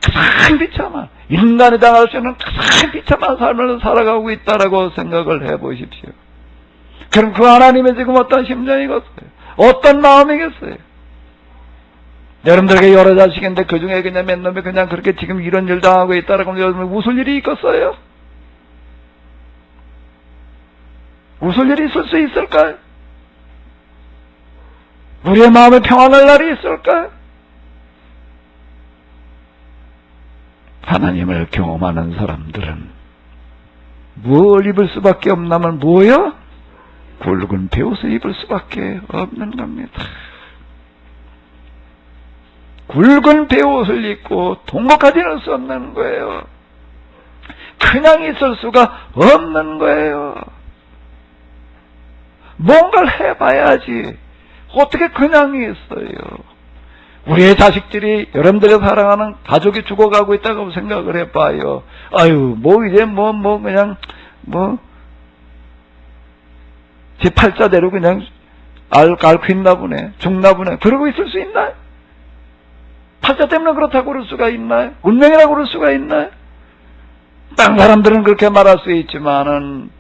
S1: 가장 비참한, 인간이 당할 수 있는 가장 비참한 삶을 살아가고 있다라고 생각을 해보십시오. 그럼 그 하나님의 지금 어떤 심정이겠어요? 어떤 마음이겠어요? 여러분들에게 여러 자식인데 그 중에 그냥 몇 놈이 그냥 그렇게 지금 이런 일 당하고 있다라고 하면 여러분 웃을 일이 있겠어요? 웃을 일이 있을 수 있을까요? 우리의 마음에 평안할 날이 있을까요? 하나님을 경험하는 사람들은 뭘 입을 수밖에 없나면 뭐요? 굵은 베옷을 입을 수밖에 없는 겁니다. 굵은 베옷을 입고 동거까지는 수 없는 거예요. 그냥 있을 수가 없는 거예요. 뭔가를 해봐야지. 어떻게 그냥 있어요? 우리의 자식들이, 여러분들이 사랑하는 가족이 죽어가고 있다고 생각을 해봐요. 아유, 이제 그냥, 제 팔자대로 그냥 앓고 있나 보네, 죽나 보네, 그러고 있을 수 있나요? 팔자 때문에 그렇다고 그럴 수가 있나요? 운명이라고 그럴 수가 있나요? 다른 사람들은 그렇게 말할 수 있지만은,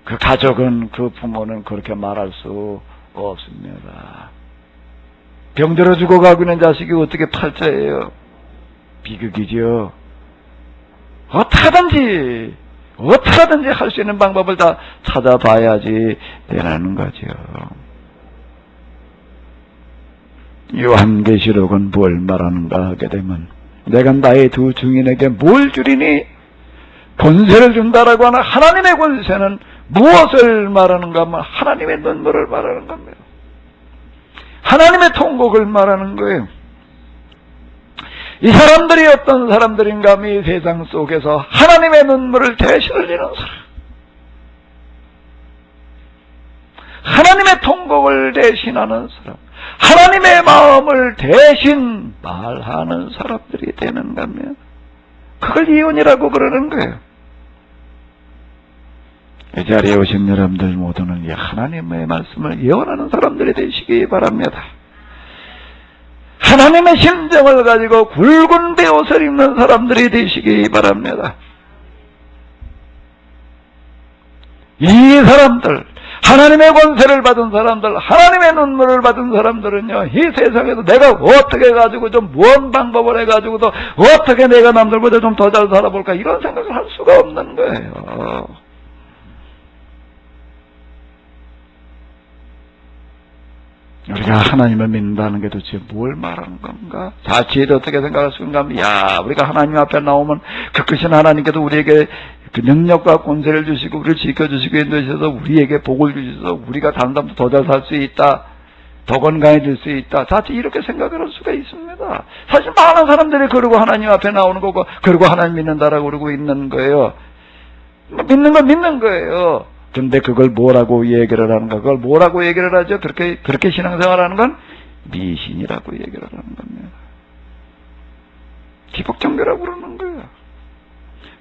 S1: 그 가족은, 그 부모는 그렇게 말할 수 없습니다. 병들어 죽어가고 있는 자식이 어떻게 팔자예요? 비극이죠. 어떻게든지 할 수 있는 방법을 다 찾아봐야지 되라는 거죠. 요한계시록은 뭘 말하는가 하게 되면, 내가 나의 두 증인에게 뭘 주리니? 권세를 준다라고 하는 하나님의 권세는 무엇을 말하는가 하면 하나님의 눈물을 말하는 겁니다. 하나님의 통곡을 말하는 거예요. 이 사람들이 어떤 사람들인가 하면 이 세상 속에서 하나님의 눈물을 대신 흘리는 사람, 하나님의 통곡을 대신하는 사람, 하나님의 마음을 대신 말하는 사람들이 되는 겁니다. 그걸 예언이라고 그러는 거예요. 이 자리에 오신 여러분들 모두는 이 하나님의 말씀을 예언하는 사람들이 되시기 바랍니다. 하나님의 심정을 가지고 굵은 베옷을 입는 사람들이 되시기 바랍니다. 이 사람들, 하나님의 권세를 받은 사람들, 하나님의 눈물을 받은 사람들은요, 이 세상에서 내가 어떻게 해가지고 좀 무언 방법을 해가지고도 어떻게 내가 남들보다 좀 더 잘 살아볼까, 이런 생각을 할 수가 없는 거예요. 우리가 하나님을 믿는다는 게 도대체 뭘 말하는 건가? 자칫 어떻게 생각할 수 있는가 하면, 야, 우리가 하나님 앞에 나오면 그 크신 하나님께서 우리에게 그 능력과 권세를 주시고 우리를 지켜주시고 인도하셔서 우리에게 복을 주셔서 우리가 다른 사람도 더 잘 살 수 있다, 더 건강해질 수 있다, 자칫 이렇게 생각을 할 수가 있습니다. 사실 많은 사람들이 그러고 하나님 앞에 나오는 거고 그러고 하나님 믿는다라고 그러고 있는 거예요. 믿는 건 믿는 거예요. 근데 그걸 뭐라고 얘기를 하는가? 그걸 뭐라고 얘기를 하죠? 그렇게 신앙생활하는 건 미신이라고 얘기를 하는 겁니다. 기복종교라고 그러는 거예요.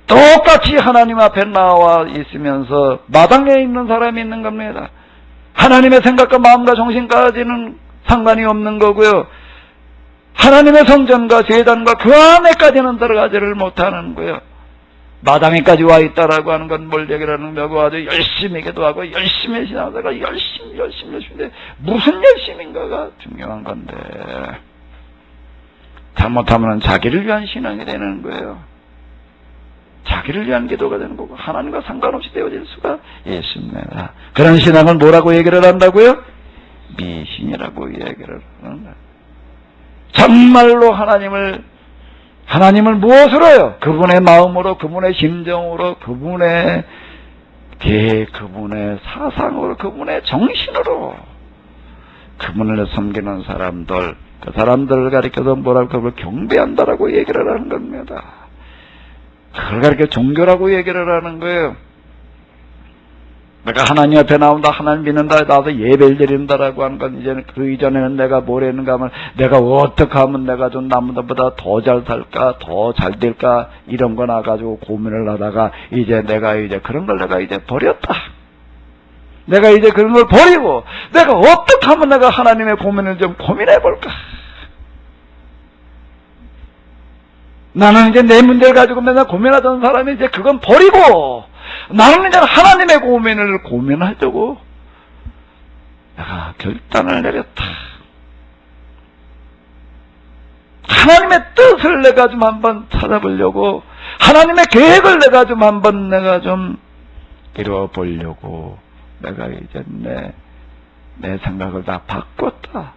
S1: 똑같이 하나님 앞에 나와 있으면서 마당에 있는 사람이 있는 겁니다. 하나님의 생각과 마음과 정신까지는 상관이 없는 거고요. 하나님의 성전과 제단과 그 안에까지는 들어가지를 못하는 거예요. 마당에까지 와 있다라고 하는 건 뭘 얘기를 하는 거고, 아주 열심히 기도하고 열심히 신앙생활 열심히 무슨 열심인가가 중요한 건데, 잘못하면 자기를 위한 신앙이 되는 거예요. 자기를 위한 기도가 되는 거고 하나님과 상관없이 되어질 수가 있습니다. 그런 신앙은 뭐라고 얘기를 한다고요? 미신이라고 얘기를 하는 거예요. 정말로 하나님을 무엇으로요? 그분의 마음으로, 그분의 심정으로, 그분의 계획, 그분의 사상으로, 그분의 정신으로 그분을 섬기는 사람들, 그 사람들을 가리켜서 뭐라고 그걸 경배한다라고 얘기를 하는 겁니다. 그걸 가리켜 종교라고 얘기를 하는 거예요. 내가 하나님 앞에 나온다, 하나님 믿는다, 나도 예배를 드린다라고 하는 건 이제는 그 이전에는 내가 뭘 했는가 하면 내가 어떻게 하면 내가 좀 남들보다 더 잘 살까, 더 잘 될까, 이런 거 나가지고 고민을 하다가 내가 그런 걸 내가 버렸다. 내가 그런 걸 버리고 내가 어떻게 하면 내가 하나님의 고민을 좀 고민해 볼까. 나는 내 문제를 가지고 맨날 고민하던 사람이 그건 버리고 나는 이제 하나님의 고민을 고민하려고 내가 결단을 내렸다. 하나님의 뜻을 내가 좀 한번 찾아보려고, 하나님의 계획을 내가 좀 한번 이루어보려고 내가 내 생각을 다 바꿨다.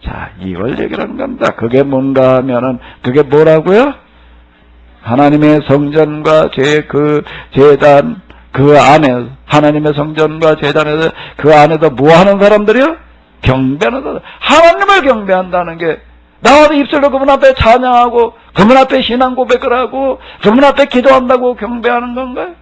S1: 자, 이걸 얘기하는 겁니다. 그게 뭔가 하면은, 그게 뭐라고요? 하나님의 성전과 그 제단, 그 안에, 하나님의 성전과 제단에서 그 안에서 뭐 하는 사람들이요? 경배하는 사람. 하나님을 경배한다는 게, 나와도 입술로 그분 앞에 찬양하고, 그분 앞에 신앙 고백을 하고, 그분 앞에 기도한다고 경배하는 건가요?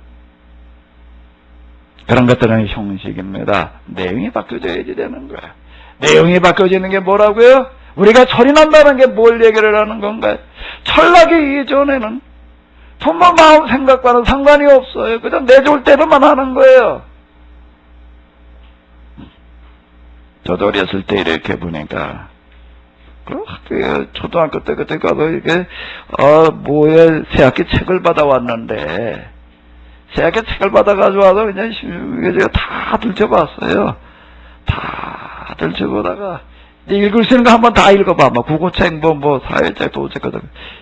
S1: 그런 것들은 형식입니다. 내용이 바뀌어져야지 되는 거야. 내용이 바뀌어지는 게 뭐라고요? 우리가 철이 난다는 게 뭘 얘기를 하는 건가요? 철나기 이전에는 부모 마음 생각과는 상관이 없어요. 그냥 내줄 대로만 하는 거예요. 저도 어렸을 때 이렇게 보니까, 그 학교에 초등학교 때 그때 가서 새학기 책을 받아왔는데, 새학기 책을 받아가지고 와서 그냥 제가 다 들춰봤어요. 다 들춰보다가, 읽을 수 있는 거 한번 다 읽어봐. 국어책, 사회책, 도책,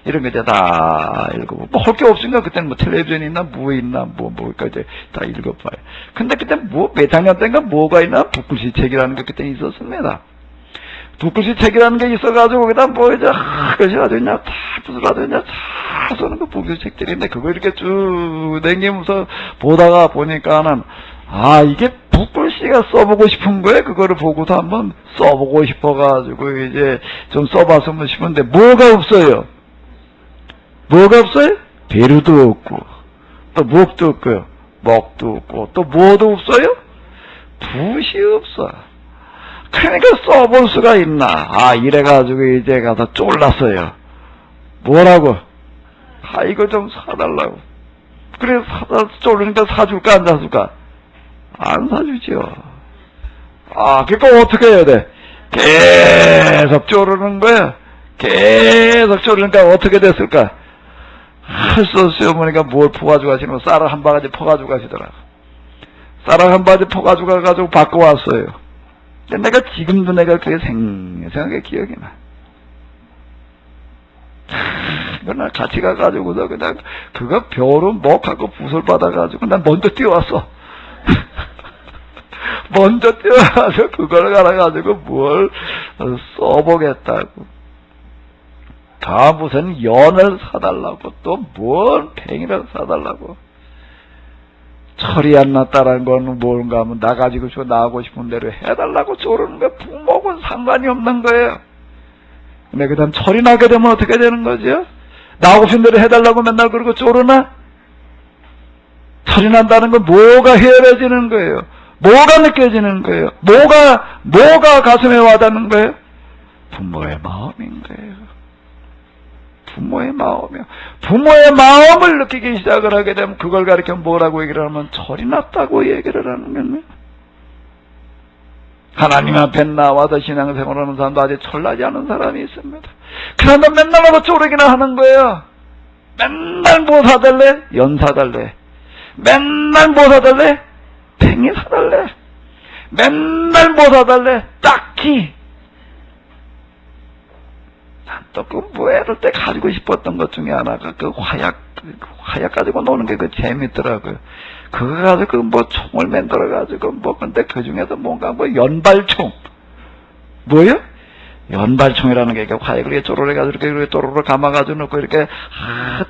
S1: 이런 거 이제 다 읽어보고. 할 게 없으니까 그때는 텔레비전 있나, 뭐까지 다 읽어봐요. 근데 그때 몇 학년 때인가 뭐가 있나? 북글씨 책이라는 게 그때 있었습니다. 북글씨 책이라는 게 있어가지고, 거기다 그것이 아주 그냥 다, 붓을 아주 그냥 다 써는 거 북글씨 책들인데, 그거 이렇게 쭉 댕기면서 보니까는, 이게 북글씨가 써보고 싶은 거예요. 그거를 보고도 한번 써보고 싶어가지고, 좀 써봤으면 싶은데, 뭐가 없어요? 뭐가 없어요? 배류도 없고, 또 목도 없고요. 먹도 없고, 또 뭐도 없어요? 붓이 없어. 그러니까 써볼 수가 있나. 이래가지고 가서 쫄랐어요. 뭐라고? 이거 좀 사달라고. 그래, 쫄르니까 사줄까, 안 사줄까? 안 사주죠. 그러니까 어떻게 해야 돼? 계속 쪼르는 거야. 계속 쪼르니까 어떻게 됐을까? 할 수 없어요. 보니까 뭘 퍼가지고 가시면 쌀을 한 바가지 퍼가지고 가시더라고. 쌀을 한 바가지 퍼가지고 가가지고 바꿔 왔어요. 근데 내가 지금도 그게 생생하게 기억이 나. 그날 같이 가가지고서 그냥 그거 벼로 먹하고 붓을 받아가지고 난 먼저 뛰어왔어. 먼저 뛰어가서 그걸 갈아가지고 뭘 써보겠다고. 다 무슨 연을 사달라고, 또 뭔 팽이를 사달라고. 철이 안 났다라는 건 뭔가 하면 나 가지고 나하고 싶은 대로 해달라고 쪼르는 거야. 부모하고는 상관이 없는 거예요. 근데 그 다음 철이 나게 되면 어떻게 되는 거죠? 나하고 싶은 대로 해달라고 맨날 그러고 쪼르나? 철이 난다는 건 뭐가 헤아려지는 거예요? 뭐가 느껴지는 거예요? 뭐가 가슴에 와닿는 거예요? 부모의 마음인 거예요. 부모의 마음이요. 부모의 마음을 느끼기 시작을 하게 되면 그걸 가리켜 뭐라고 얘기를 하면 철이 났다고 얘기를 하는 거예요. 하나님 앞에 나와서 신앙생활을 하는 사람도 아직 철나지 않은 사람이 있습니다. 그 사람은 맨날 와서 쪼르기나 하는 거예요. 맨날 뭐 사달래? 연 사달래. 맨날 뭐 사달래? 팽이 사달래. 맨날 뭐 사달래? 딱히. 또 그 뭐 애들 때 가지고 싶었던 것 중에 하나가 그 화약 가지고 노는 게 그 재밌더라고요. 그거 가지고 그 뭐 총을 만들어 가지고 뭐 근데 그 중에서 뭔가 뭐 연발총. 뭐요? 연발총이라는 게 화약을 이렇게 쪼르르 해가지고 이렇게 쪼르르 감아가지고 넣고 이렇게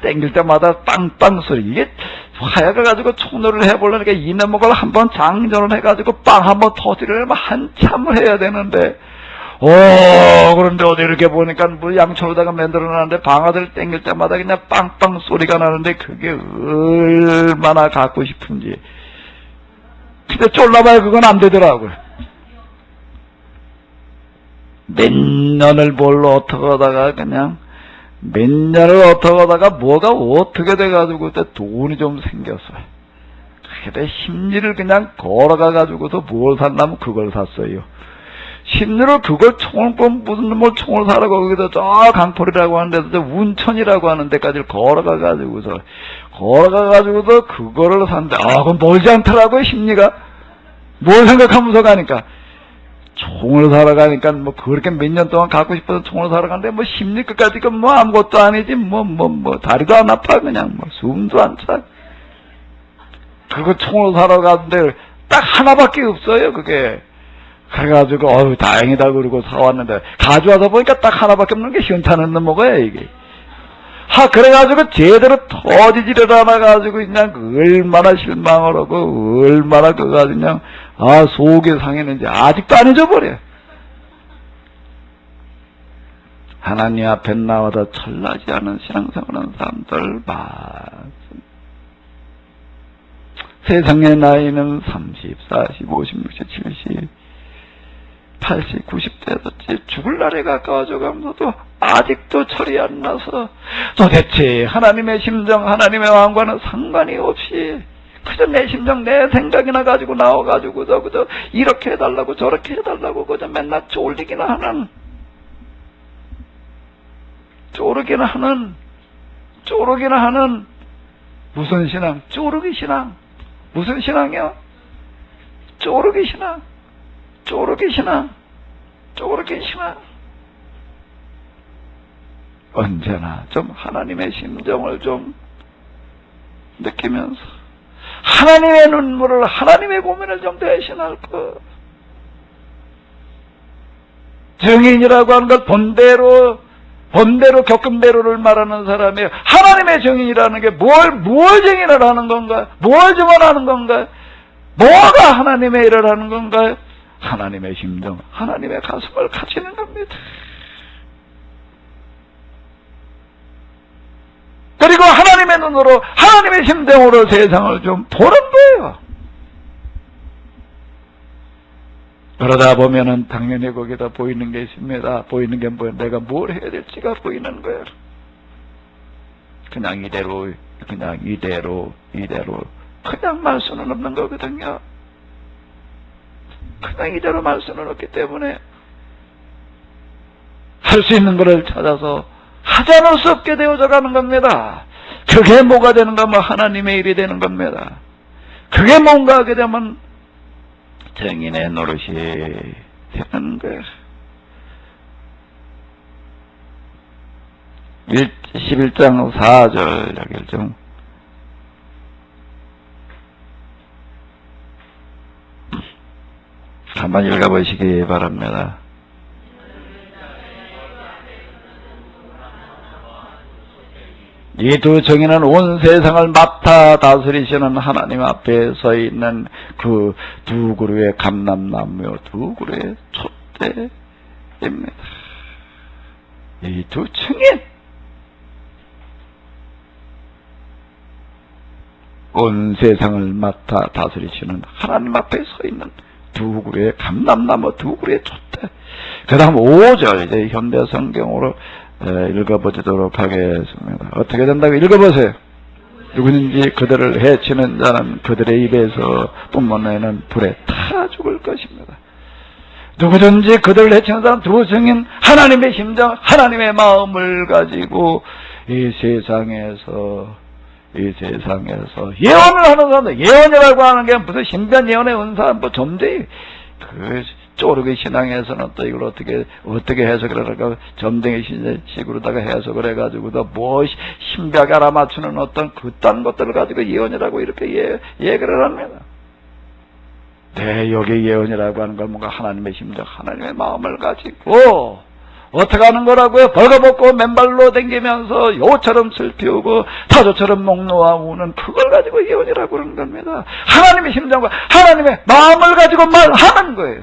S1: 땡길 때마다 빵빵 소리. 이게 화약을 가지고 총놀이를 해보려니까 이네목을 한번 장전을 해가지고 빵 한번 터지려면 한참을 해야 되는데 그런데 어디 이렇게 보니까 뭐 양초로다가 만들어놨는데 방아들 땡길 때마다 그냥 빵빵 소리가 나는데 그게 얼마나 갖고 싶은지. 근데 쫄라봐야 그건 안 되더라고요. 몇 년을 뭘로 어떻게 하다가 그냥 몇 년을 어떻게 하다가 뭐가 어떻게 돼가지고 그때 돈이 좀 생겼어요. 그때 심리를 그냥 걸어가가지고서 뭘 샀냐면 그걸 샀어요. 심리를 그걸 무슨 뭘 총을 사라고 거기서 저 강포리라고 하는 데서 저 운천이라고 하는 데까지 걸어가가지고서 그거를 샀는데 그건 멀지 않더라고요. 심리가 뭘 생각하면서 가니까 총을 사러 가니까 뭐 그렇게 몇 년 동안 갖고 싶어서 총을 사러 가는데 뭐 심리 끝까지 뭐 아무것도 아니지 뭐 다리도 안 아파 그냥 뭐 숨도 안 차. 그거 총을 사러 갔는데 딱 하나밖에 없어요 그게. 그래가지고 다행이다 그러고 사왔는데 가져와서 보니까 딱 하나밖에 없는 게 시원찮은 놈 먹어요 이게. 그래가지고 제대로 터지지를 않아가지고 그냥 얼마나 실망을 하고 얼마나 그거 가지고 그냥 속이 상했는지 아직도 안 잊어버려요. 하나님 앞에 나와서 철나지 않은 신앙생활하는 사람들 많습니다. 세상의 나이는 30, 40, 50, 60, 70 80, 90대에서 죽을 날에 가까워져 가면서도 아직도 철이 안 나서 도대체 하나님의 심정, 하나님의 마음과는 상관이 없이 그저 내 심정, 내 생각이나 가지고 나와가지고서 그저 이렇게 해달라고 저렇게 해달라고 그저 맨날 쪼르기나 하는 무슨 신앙? 쪼르기 신앙. 무슨 신앙이요? 쪼르기 신앙. 언제나 좀 하나님의 심정을 좀 느끼면서 하나님의 눈물을, 하나님의 고민을 좀 대신할 것. 증인이라고 하는 것 본대로 겪음대로를 말하는 사람이에요. 하나님의 증인이라는 게 뭘 증인을 하는 건가요? 뭘 증언하는 건가요? 뭐가 하나님의 일을 하는 건가요? 하나님의 심정, 하나님의 가슴을 가지는 겁니다. 그리고 하나님의 눈으로, 하나님의 심정으로 세상을 좀 보는 거예요. 그러다 보면은 당연히 거기다 보이는 게 있습니다. 보이는 게 뭐예요? 내가 뭘 해야 될지가 보이는 거예요. 그냥 이대로 그냥 말 수는 없는 거거든요. 그냥 이대로 말 수는 없기 때문에 할 수 있는 것을 찾아서 하지 않을 수 없게 되어져 가는 겁니다. 그게 뭐가 되는가 하면 하나님의 일이 되는 겁니다. 그게 뭔가 하게 되면 정인의 노릇이 되는 거예요. 11장 4절 여기를 좀 한번 읽어보시기 바랍니다. 이 두 정의는 온 세상을 맡아 다스리시는 하나님 앞에 서 있는 그 두 그루의 감람나무요, 두 그루의 촛대입니다. 이 두 정의, 온 세상을 맡아 다스리시는 하나님 앞에 서 있는 두 그루의 감람나무, 두 그루의 촛대. 그 다음 5절, 이제 현대 성경으로 읽어보도록 하겠습니다. 어떻게 된다고 읽어보세요. 누구든지 그들을 해치는 자는 그들의 입에서 뿜어내는 불에 타 죽을 것입니다. 누구든지 그들을 해치는 자는 두 증인 하나님의 심정, 하나님의 마음을 가지고 이 세상에서 예언을 하는 사람들, 예언이라고 하는 게 무슨 신변 예언의 은사, 뭐 점쟁이, 그 쪼르기 신앙에서는 또 이걸 어떻게 해석을 할까, 점쟁이 식으로다가 해석을 해가지고도 뭐 신비하게 알아맞추는 어떤 그딴 것들을 가지고 예언이라고 이렇게 얘기를 합니다. 네, 여기 예언이라고 하는 건 뭔가 하나님의 심정, 하나님의 마음을 가지고 어떻게 하는 거라고요? 벌거벗고 맨발로 댕기면서 요처럼 슬피우고 타조처럼 목 놓아 우는 그걸 가지고 예언이라고 그러는 겁니다. 하나님의 심정과 하나님의 마음을 가지고 말하는 거예요.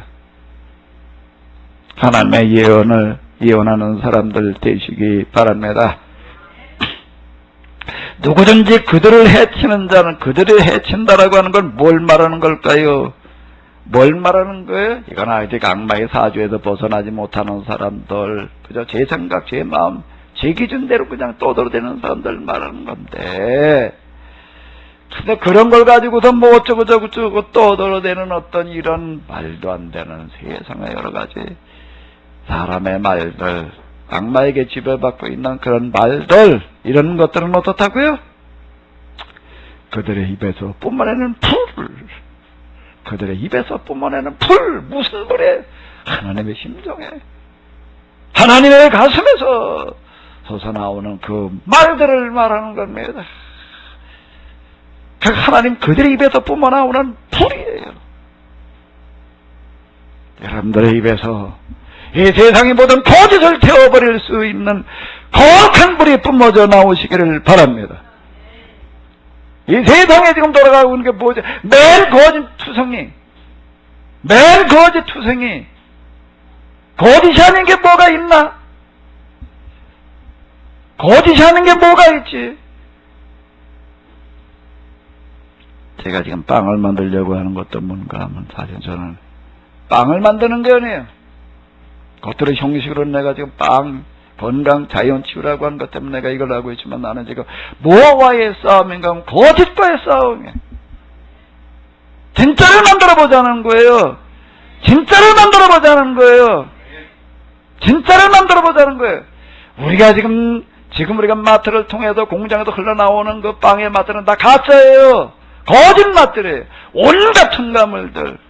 S1: 하나님의 예언을 예언하는 사람들 되시기 바랍니다. 누구든지 그들을 해치는 자는, 그들을 해친다라고 하는 건 뭘 말하는 걸까요? 뭘 말하는 거예요? 이건 아직 악마의 사주에서 벗어나지 못하는 사람들, 그저 제 생각, 제 마음, 제 기준대로 그냥 떠들어대는 사람들 말하는 건데, 근데 그런 걸 가지고서 뭐 어쩌고저쩌고 떠들어대는 어떤 이런 말도 안 되는 세상의 여러 가지 사람의 말들, 악마에게 지배받고 있는 그런 말들, 이런 것들은 어떻다고요? 그들의 입에서 뿜어내는 불, 그들의 입에서 뿜어내는 불, 무슨 불이에요? 하나님의 심정에, 하나님의 가슴에서 솟아나오는 그 말들을 말하는 겁니다. 그 하나님 그들의 입에서 뿜어나오는 불이에요. 여러분들의 입에서 이 세상의 모든 거짓을 태워버릴 수 있는 거룩한 불이 뿜어져 나오시기를 바랍니다. 이 세상에 지금 돌아가고 있는 게 뭐죠? 매일 거짓 투성이, 매일 거짓 투성이, 거짓이 아닌 게 뭐가 있나? 거짓이 아닌 게 뭐가 있지? 제가 지금 빵을 만들려고 하는 것도 뭔가 하면 사실 저는 빵을 만드는 게 아니에요. 겉으로 형식으로 내가 지금 빵, 건강, 자연치유라고 하는 것 때문에 내가 이걸 하고 있지만 나는 지금 뭐와의 싸움인가 하면 거짓과의 싸움이에요. 진짜를 만들어보자는 거예요. 진짜를 만들어보자는 거예요. 진짜를 만들어보자는 거예요. 우리가 지금 우리가 마트를 통해서 공장에서 흘러나오는 그 빵의 맛들은 다 가짜예요. 거짓 맛들이에요. 온갖 첨가물들.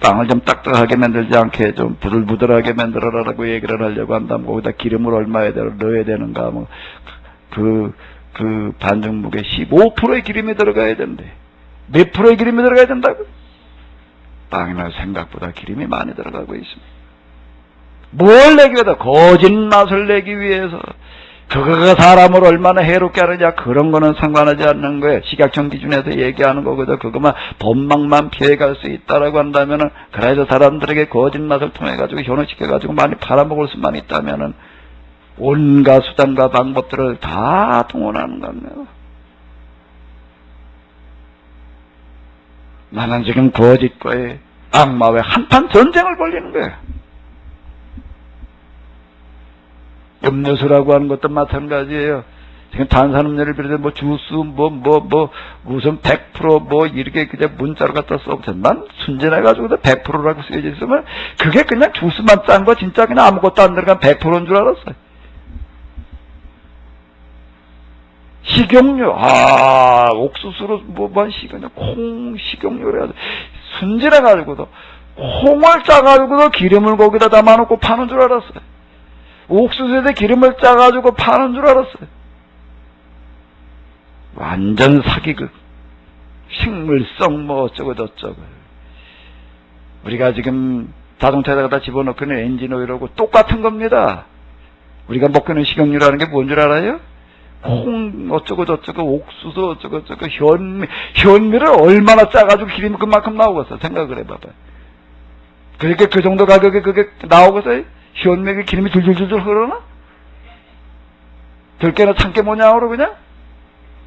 S1: 빵을 좀 딱딱하게 만들지 않게 좀 부들부들하게 만들어라라고 얘기를 하려고 한다면 거기다 기름을 얼마에 넣어야 되는가, 뭐, 그 반죽묵에 15%의 기름이 들어가야 된대. 몇 프로의 기름이 들어가야 된다고? 빵이나 생각보다 기름이 많이 들어가고 있습니다. 뭘 내기 위해서? 거짓 맛을 내기 위해서. 그거가 사람을 얼마나 해롭게 하느냐, 그런 거는 상관하지 않는 거예요. 식약청 기준에서 얘기하는 거거든. 그것만 본망만 피해갈 수 있다라고 한다면은, 그래서 사람들에게 거짓 맛을 통해가지고 현혹시켜가지고 많이 팔아먹을 수만 있다면은, 온갖 수단과 방법들을 다 동원하는 겁니다. 나는 지금 거짓과의 악마의 한판 전쟁을 벌리는 거예요. 음료수라고 하는 것도 마찬가지예요. 지금 탄산음료를 비롯해 뭐 주스, 무슨 100% 이렇게 그냥 문자로 갖다 써보세요. 난 순진해가지고도 100%라고 쓰여져 있으면 그게 그냥 주스만 짠 거 진짜 그냥 아무것도 안 들어간 100%인 줄 알았어요. 식용유, 옥수수로 식용유, 콩 식용유를 해가지고 순진해가지고도 콩을 짜가지고도 기름을 거기다 담아놓고 파는 줄 알았어요. 옥수수에다 기름을 짜가지고 파는 줄 알았어요. 완전 사기극. 식물성 뭐 어쩌고 저쩌고. 우리가 지금 자동차에다가 집어넣고는 엔진 오일하고 똑같은 겁니다. 우리가 먹고 있는 식용유라는 게 뭔 줄 알아요? 콩 어쩌고 저쩌고 옥수수 어쩌고 저쩌고 현미를 얼마나 짜가지고 기름이 그만큼 나오겠어. 생각을 해봐봐. 그러니까 그 정도 가격에 그게 나오겠어요? 현미에 기름이 줄줄줄줄 흐르나? 들깨나 참깨 뭐냐고 그냥?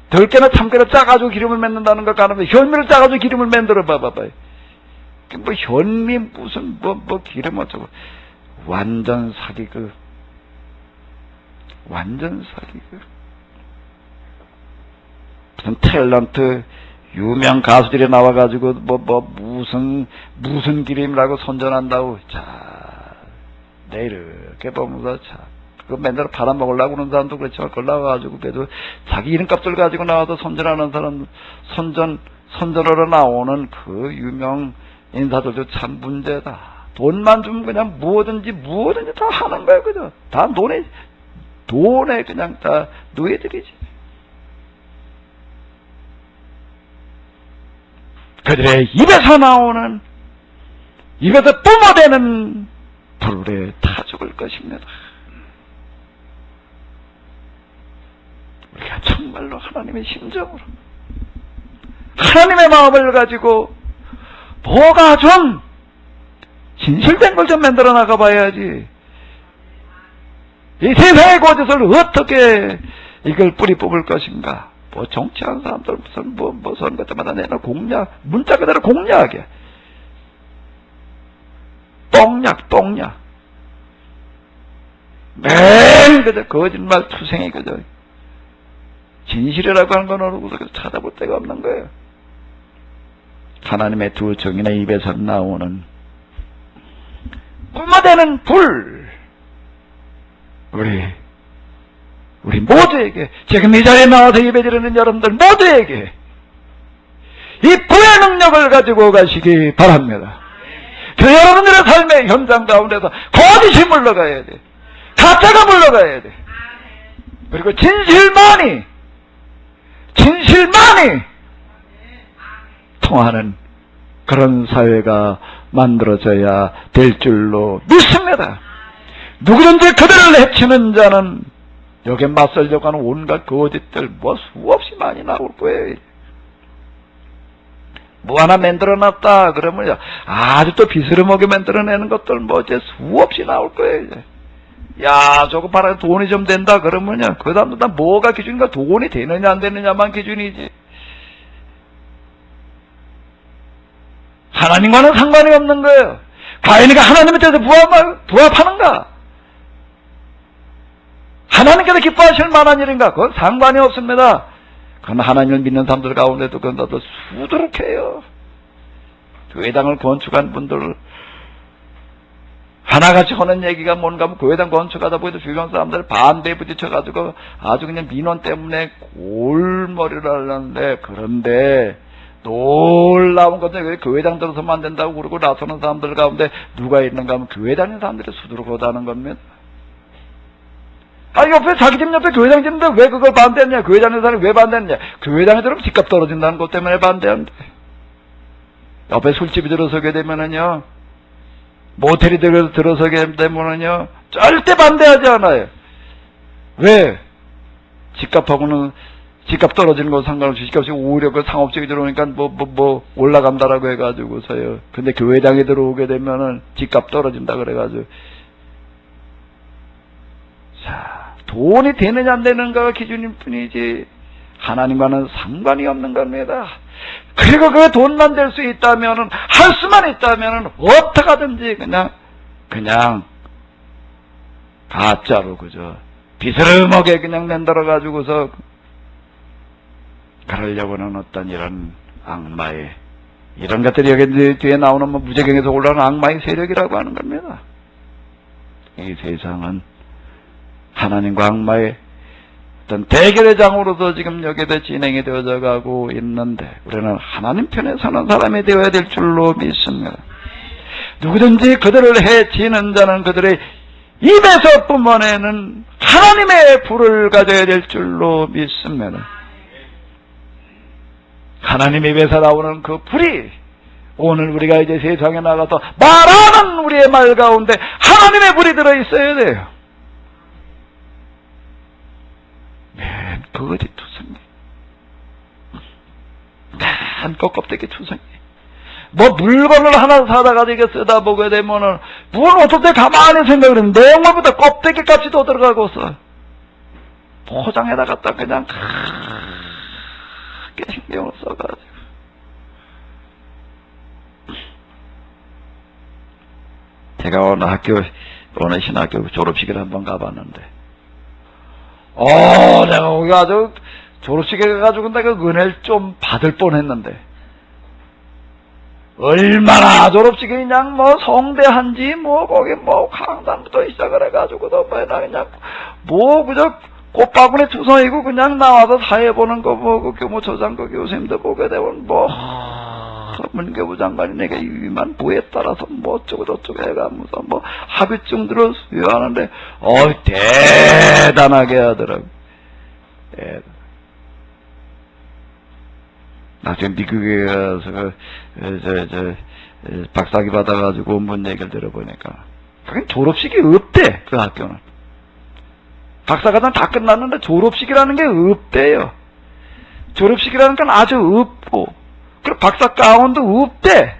S1: 들깨나 참깨를 짜가지고 기름을 맺는다는 걸 가는데 현미를 짜가지고 기름을 만들어 봐봐봐요. 뭐 현미 무슨 뭐 기름 어쩌고. 완전 사기극. 완전 사기극. 무슨 탤런트 유명 가수들이 나와가지고 무슨 기름이라고 선전한다고. 자, 내 이렇게 보면서 자, 그거 맨날 팔아먹으려고 그러는 사람도 그렇지만 그걸 나와가지고 그래도 자기 이름값을 가지고 나와서 선전하는 사람, 선전하러 나오는 그 유명 인사들도 참 문제다. 돈만 주면 그냥 뭐든지 다 하는 거야, 그죠? 다 돈에 그냥 다 노예들이지. 그들의 입에서 나오는, 입에서 뿜어대는 불에 타 죽을 것입니다. 우리가 정말로 하나님의 심정으로, 하나님의 마음을 가지고 뭐가 좀 진실된 걸 좀 만들어 나가 봐야지. 이 세상의 고짓을 어떻게 이걸 뿌리 뽑을 것인가. 뭐 정치하는 사람들 무슨 뭐 선거 때마다 내는 공약, 문자 그대로 공약이야. 똥약. 매일 그저 거짓말 투생이 그저. 진실이라고 하는 건 어디서 찾아볼 데가 없는 거예요. 하나님의 두 정인의 입에서 나오는 뿜어대는 불. 우리 모두에게, 지금 이 자리에 나와서 예배드리는 여러분들 모두에게 이 불의 능력을 가지고 가시기 바랍니다. 그 여러분들의 삶의 현장 가운데서 거짓이 물러가야 돼. 가짜가 물러가야 돼. 그리고 진실만이 통하는 그런 사회가 만들어져야 될 줄로 믿습니다. 누구든지 그들을 해치는 자는 여기에 맞설려고 하는 온갖 거짓들 뭐 수없이 많이 나올 거예요. 뭐 하나 만들어놨다 그러면 아주 또 비스름하게 만들어내는 것들 뭐 이제 수없이 나올 거예요. 이제. 야, 저거 봐라, 돈이 좀 된다 그러면요, 그 다음부터 다 뭐가 기준인가? 돈이 되느냐 안 되느냐만 기준이지. 하나님과는 상관이 없는 거예요. 과연이가 하나님에 대해서 부합하는가? 하나님께서 기뻐하실 만한 일인가? 그건 상관이 없습니다. 그건 하나님을 믿는 사람들 가운데도 그건 나도 수두룩해요. 교회당을 건축한 분들 하나같이 하는 얘기가 뭔가 하면 교회당 건축하다 보니까 주변 사람들 반대에 부딪혀가지고 아주 그냥 민원 때문에 골머리를 하려는데, 그런데 놀라운 것은 왜 교회당 들어서만 안 된다고 그러고 나서는 사람들 가운데 누가 있는가 하면 교회당인 사람들이 수두룩하다는 겁니다. 옆에 자기 집 옆에 교회당 짓는데 왜 그걸 반대했냐? 교회당인 사람이 왜 반대했냐? 교회당에 들어오면 집값 떨어진다는 것 때문에 반대한대. 옆에 술집이 들어서게 되면은요, 모텔이 들어서게 되면은요, 절대 반대하지 않아요. 왜? 집값 떨어지는 거 상관없이 집값이 오히려 그 상업적이 들어오니까 올라간다라고 해가지고서요. 근데 교회당에 들어오게 되면은 집값 떨어진다 그래가지고. 자, 돈이 되느냐 안 되는가가 기준일 뿐이지 하나님과는 상관이 없는 겁니다. 그리고 그 돈만 될 수 있다면은, 할 수만 있다면은 어떻게 하든지 그냥 가짜로 그저 비스름하게 그냥 만들어 가지고서 그러려고는 어떤 이런 악마의, 이런 것들이 여기 뒤에 나오는 무제경에서 올라오는 악마의 세력이라고 하는 겁니다. 이 세상은 하나님과 악마의 어떤 대결의 장으로서 지금 여기에 진행이 되어져 가고 있는데, 우리는 하나님 편에 서는 사람이 되어야 될 줄로 믿습니다. 누구든지 그들을 해치는 자는 그들의 입에서 뿜어내는 하나님의 불을 가져야 될 줄로 믿습니다.
S2: 하나님의 입에서 나오는 그 불이 오늘 우리가 이제 세상에 나가서 말하는 우리의 말 가운데 하나님의 불이 들어있어야 돼요. 맨 거짓 투성이, 맨 껍데기 투성이. 뭐 물건을 하나 사다가 이게 쓰다 보게 되면은 뭘 어떨 때 가만히 생각을 했는데 내용물보다 껍데기 값이 더 들어가고서 포장에다 갖다 그냥 크게 신경을 써가지고. 제가 어느 신학교 졸업식을 한번 가봤는데, 내가 거기 아주 졸업식에 가가지고 내가 은혜를 좀 받을 뻔 했는데, 얼마나 졸업식이 그냥 뭐 성대한지 뭐 거기 뭐 강단부터 시작을 해가지고도 뭐 그냥 뭐 그저 꽃바구니 투성이고 그냥 나와서 사회 보는 거 뭐 그 교무처장 그 교수님들 보게 되면 뭐 문교부 장관이 내가 위만 부에 따라서 뭐 어쩌고 저쩌고 해가면서 뭐 합의증들을 수여하는데 대단하게 하더라고. 나중에 미국에 가서 박사학위 받아가지고 온 얘기를 들어보니까 그게 졸업식이 없대. 그 학교는 박사과정 다 끝났는데 졸업식이라는 게 없대요. 졸업식이라는 건 아주 없고, 그리고 박사 가운도 없대.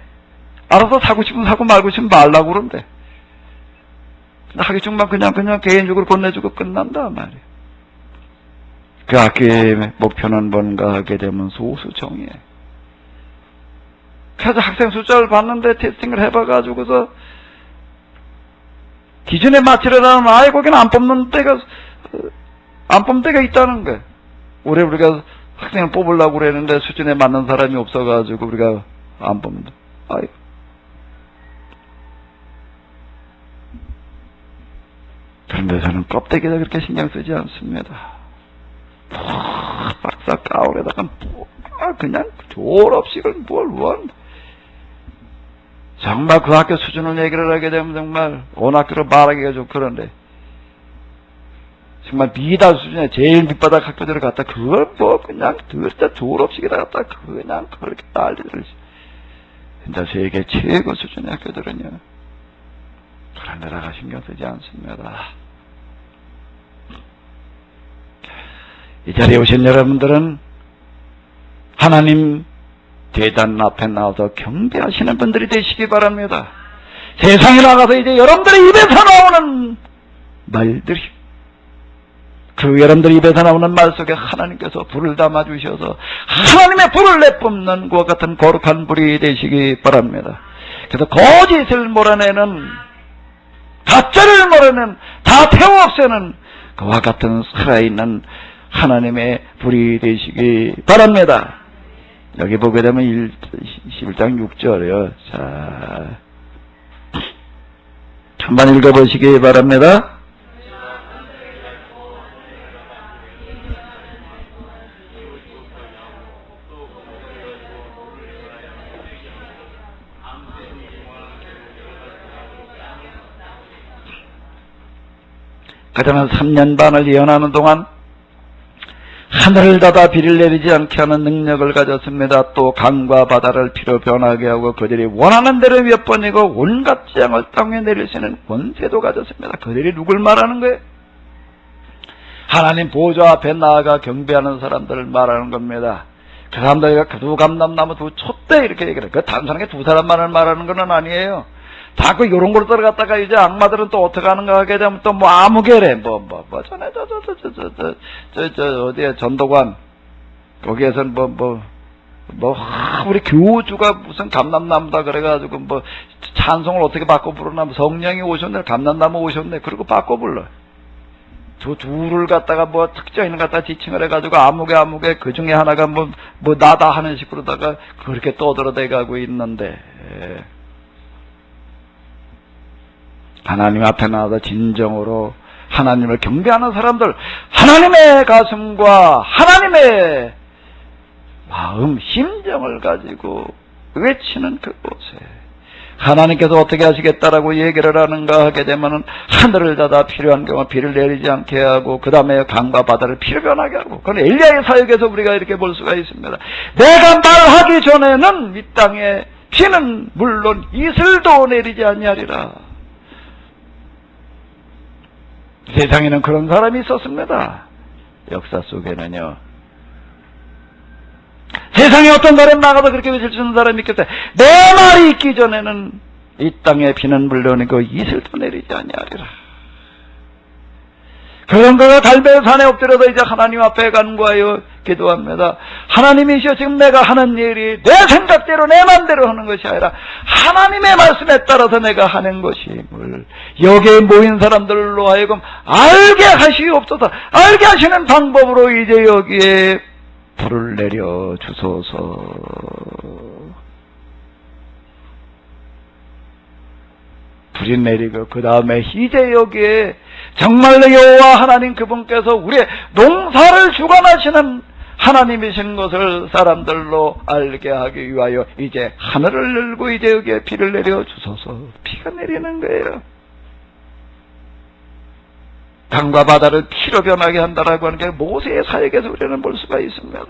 S2: 알아서 사고 싶으면 사고 말고 싶으면 말라고 그런대. 학위증만 그냥 개인적으로 건네주고 끝난다 말이야. 그 학교의 목표는 뭔가 하게 되면 소수정예. 그래서 학생 숫자를 봤는데 테스팅을 해봐가지고서 기준에 맞추려면 아예 거기는 안 뽑는 데가 있다는 거야. 올해 우리가 학생을 뽑으려고 그랬는데 수준에 맞는 사람이 없어가지고 우리가 안 뽑는다. 아이. 그런데 저는 껍데기도 그렇게 신경 쓰지 않습니다. 박사 가운에다가 그냥 졸업식을 원. 정말 그 학교 수준을 얘기를 하게 되면 정말 온 학교로 말하기가 좀 그런데, 정말 비다 수준의 제일 밑바닥 학교들을 갖다 그걸 뭐 그냥 진짜 졸업식에다 갖다 그냥 그렇게 난리를. 진짜 세계 최고 수준의 학교들은요 그런 데다가 신경 쓰지 않습니다. 이 자리에 오신 여러분들은 하나님 대단 앞에 나와서 경배하시는 분들이 되시기 바랍니다. 세상에 나가서 이제 여러분들의 입에서 나오는 말들이, 그 여러분들의 입에서 나오는 말 속에 하나님께서 불을 담아주셔서 하나님의 불을 내뿜는 그와 같은 거룩한 불이 되시기 바랍니다. 그래서 거짓을 몰아내는, 가짜를 몰아내는, 다 태워 없애는 그와 같은 살아있는 하나님의 불이 되시기 바랍니다. 여기 보게 되면 11장 6절이요. 자, 한번 읽어보시기 바랍니다. 그동안 3년 반을 예언하는 동안 하늘을 닫아 비를 내리지 않게 하는 능력을 가졌습니다. 또 강과 바다를 피로 변하게 하고 그들이 원하는 대로 몇 번이고 온갖 재앙을 땅에 내릴 수 있는 권세도 가졌습니다. 그들이 누굴 말하는 거예요? 하나님 보좌 앞에 나아가 경배하는 사람들을 말하는 겁니다. 그 사람들이 두 감람나무 두 촛대 이렇게 얘기를 해요. 그 단순하게 두 사람만을 말하는 건 아니에요. 자꾸 요런 걸 들어갔다가 이제 악마들은 또 어떻게 하는가 하게 되면 또 뭐 아무개래 전에 어디에 전도관 거기에선 우리 교주가 무슨 감람나무다 그래가지고 뭐 찬송을 어떻게 바꿔 부르나, 성령이 오셨네, 감람나무 오셨네, 그리고 바꿔 불러. 저 둘을 갖다가 뭐 특정인을 갖다 지칭을 해가지고 아무개 그 중에 하나가 뭐 나다 하는 식으로다가 그렇게 떠들어대가고 있는데, 하나님 앞에 나와서 진정으로 하나님을 경배하는 사람들, 하나님의 가슴과 하나님의 마음, 심정을 가지고 외치는 그곳에 하나님께서 어떻게 하시겠다라고 얘기를 하는가 하게 되면은 하늘을 닫아 필요한 경우 비를 내리지 않게 하고 그 다음에 강과 바다를 피로 변하게 하고 그건 엘리야의 사역에서 우리가 이렇게 볼 수가 있습니다. 내가 말하기 전에는 이 땅에 비는 물론 이슬도 내리지 아니하리라. 세상에는 그런 사람이 있었습니다. 역사 속에는요. 세상에 어떤 사람 나가서 그렇게 외쳐주는 사람이 있겠어요. 내 말이 있기 전에는 이 땅에 비는 물론이고 이슬도 내리지 아니하리라. 그런 거가 갈멜산에 엎드려서 이제 하나님 앞에 간구하여 기도합니다. 하나님이시여 지금 내가 하는 일이 내 생각대로 내 맘대로 하는 것이 아니라 하나님의 말씀에 따라서 내가 하는 것임을 여기에 모인 사람들로 하여금 알게 하시옵소서. 알게 하시는 방법으로 이제 여기에 불을 내려 주소서. 불이 내리고 그 다음에 이제 여기에 정말로 여호와 하나님 그분께서 우리의 농사를 주관하시는 하나님이신 것을 사람들로 알게 하기 위하여 이제 하늘을 열고 이제 여기에 비를 내려 주소서. 비가 내리는 거예요. 강과 바다를 피로 변하게 한다라고 하는 게 모세의 사역에서 우리는 볼 수가 있습니다.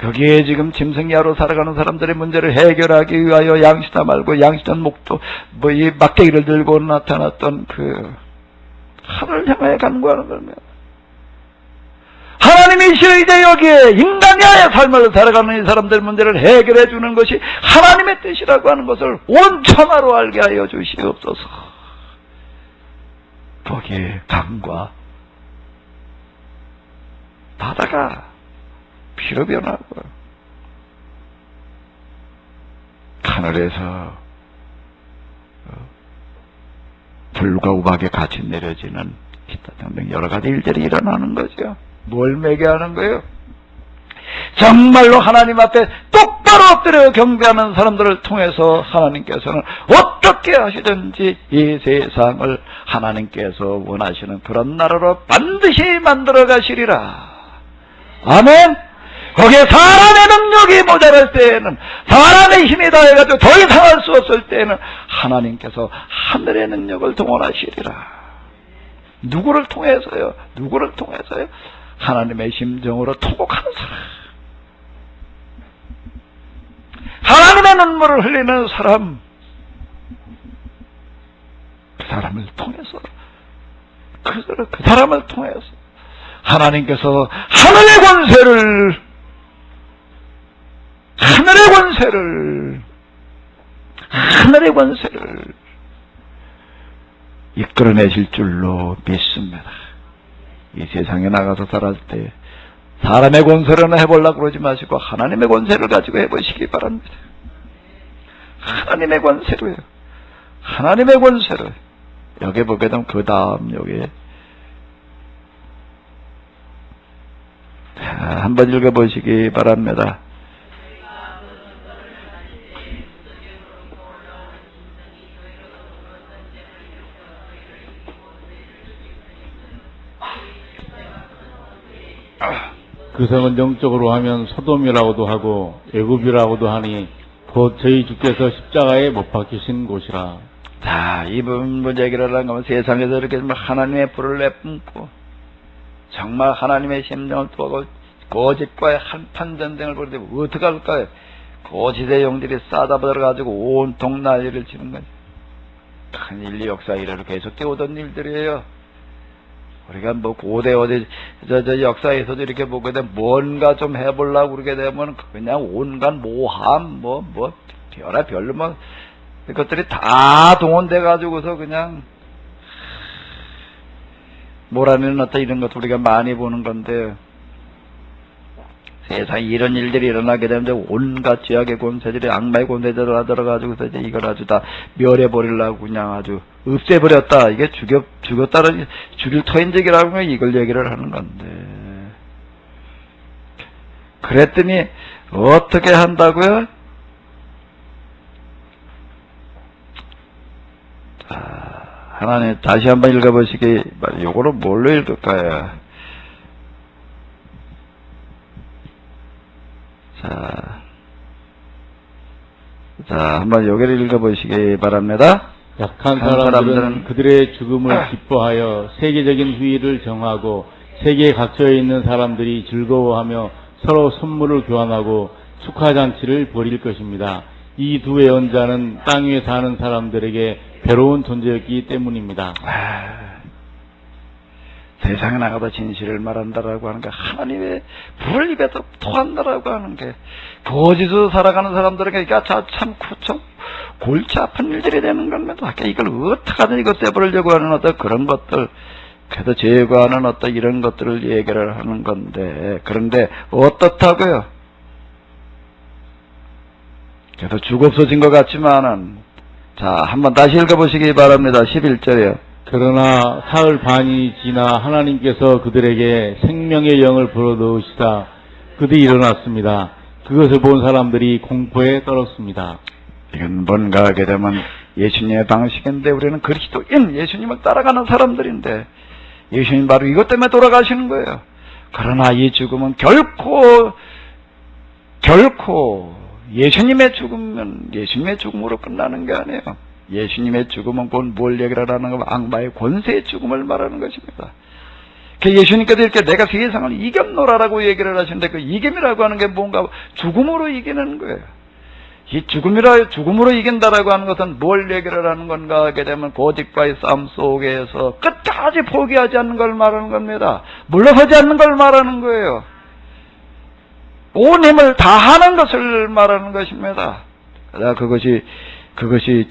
S2: 거기에 지금 짐승야로 살아가는 사람들의 문제를 해결하기 위하여 양시다 말고 양시던 목도 이 막대기를 들고 나타났던 그 하늘을 향하여 간구하는 겁니다. 하나님이시여 이제 여기에 인간야의 삶을 살아가는 이 사람들의 문제를 해결해 주는 것이 하나님의 뜻이라고 하는 것을 온 천하로 알게 하여 주시옵소서. 거기에 강과 바다가 피로 변하고 하늘에서 불과 우박이 같이 내려지는 기타 등등 여러 가지 일들이 일어나는 거죠. 뭘 매개하는 거예요? 정말로 하나님 앞에 똑바로 엎드려 경배하는 사람들을 통해서 하나님께서는 어떻게 하시든지 이 세상을 하나님께서 원하시는 그런 나라로 반드시 만들어 가시리라. 아멘. 거기에 사람의 능력이 모자랄 때에는 사람의 힘이 다해가지고 더 이상 할 수 없을 때에는 하나님께서 하늘의 능력을 동원하시리라. 누구를 통해서요? 누구를 통해서요? 하나님의 심정으로 통곡하는 사람, 하나님의 눈물을 흘리는 사람, 그 사람을 통해서 그 사람을 통해서 하나님께서 하늘의 권세를 이끌어내실 줄로 믿습니다. 이 세상에 나가서 살았을 때 사람의 권세로는 해보려고 그러지 마시고 하나님의 권세를 가지고 해보시기 바랍니다. 하나님의 권세로요. 하나님의 권세로. 여기 보게 되면 그 다음 여기에 한번 읽어보시기 바랍니다.
S3: 그 성은 영적으로 하면 소돔이라고도 하고 애굽이라고도 하니 곧 저희 주께서 십자가에 못 박히신 곳이라.
S2: 자, 이 부분 얘기를 하는 거면 세상에서 이렇게 하나님의 불을 내뿜고 정말 하나님의 심정을 두고 거짓과의 한판 전쟁을 벌이는데 어떻게 할까요? 거짓의 영들이 싸다 들어가지고 온통 난리를 치는 거죠. 큰 인류 역사 이래로 계속 되어오던 일들이에요. 우리가 뭐 고대 어디 저 역사에서도 이렇게 보게 되면 뭔가 좀 해보려고 그러게 되면 그냥 온갖 모함 별로 뭐 그것들이 다 동원돼 가지고서 그냥 몰아내는 어떤 이런 것도 우리가 많이 보는 건데 세상에 이런 일들이 일어나게 되면 온갖 죄악의 권세들이 악마의 권세들이 들어가지고서 이제 이걸 아주 다 멸해버리려고 그냥 아주 없애버렸다. 이게 죽였다는 죽일 터인적이라고 하면 이걸 얘기를 하는 건데. 그랬더니 어떻게 한다고요? 자, 하나님 다시 한번 읽어보시기 바랍니다. 요거는 뭘로 읽을까요? 자,
S1: 자, 한번 여기를 읽어보시기 바랍니다.
S3: 약한
S1: 약한
S3: 사람들은
S1: 사람들은
S3: 그들의 죽음을 기뻐하여 세계적인 후일을 정하고 세계에 갇혀 있는 사람들이 즐거워하며 서로 선물을 교환하고 축하잔치를 벌일 것입니다. 이 두 예언자는 땅 위에 사는 사람들에게 괴로운 존재였기 때문입니다.
S2: 세상에 나가서 진실을 말한다라고 하는 게 하나님의 불을 입에서 토한다라고 하는 게 거짓으로 살아가는 사람들에게 참 골치 아픈 일들이 되는 겁니다. 이걸 어떻게 하든 이거 떼버리려고 하는 어떤 그런 것들, 그래서 제거하는 어떤 이런 것들을 얘기를 하는 건데, 그런데 어떻다고요? 그래서 죽 없어진 것 같지만은, 자, 한번 다시 읽어보시기 바랍니다. 11절이요.
S3: 그러나 사흘 반이 지나 하나님께서 그들에게 생명의 영을 불어넣으시다. 그들이 일어났습니다. 그것을 본 사람들이 공포에 떨었습니다.
S2: 이건 뭔가 하게 되면 예수님의 방식인데, 우리는 그리스도인 예수님을 따라가는 사람들인데, 예수님 바로 이것 때문에 돌아가시는 거예요. 그러나 이 죽음은 결코 예수님의 죽음은 예수님의 죽음으로 끝나는 게 아니에요. 예수님의 죽음은 곧 뭘 얘기를 하는 거, 악마의 권세의 죽음을 말하는 것입니다. 예수님께서 이렇게 내가 세상을 이겼노라라고 얘기를 하시는데, 그 이김이라고 하는 게 뭔가 죽음으로 이기는 거예요. 이 죽음으로 이긴다라고 하는 것은 뭘 얘기를 하는 건가 하게 되면 거짓과의 싸움 속에서 끝까지 포기하지 않는 걸 말하는 겁니다. 물러서지 않는 걸 말하는 거예요. 온 힘을 다하는 것을 말하는 것입니다. 그것이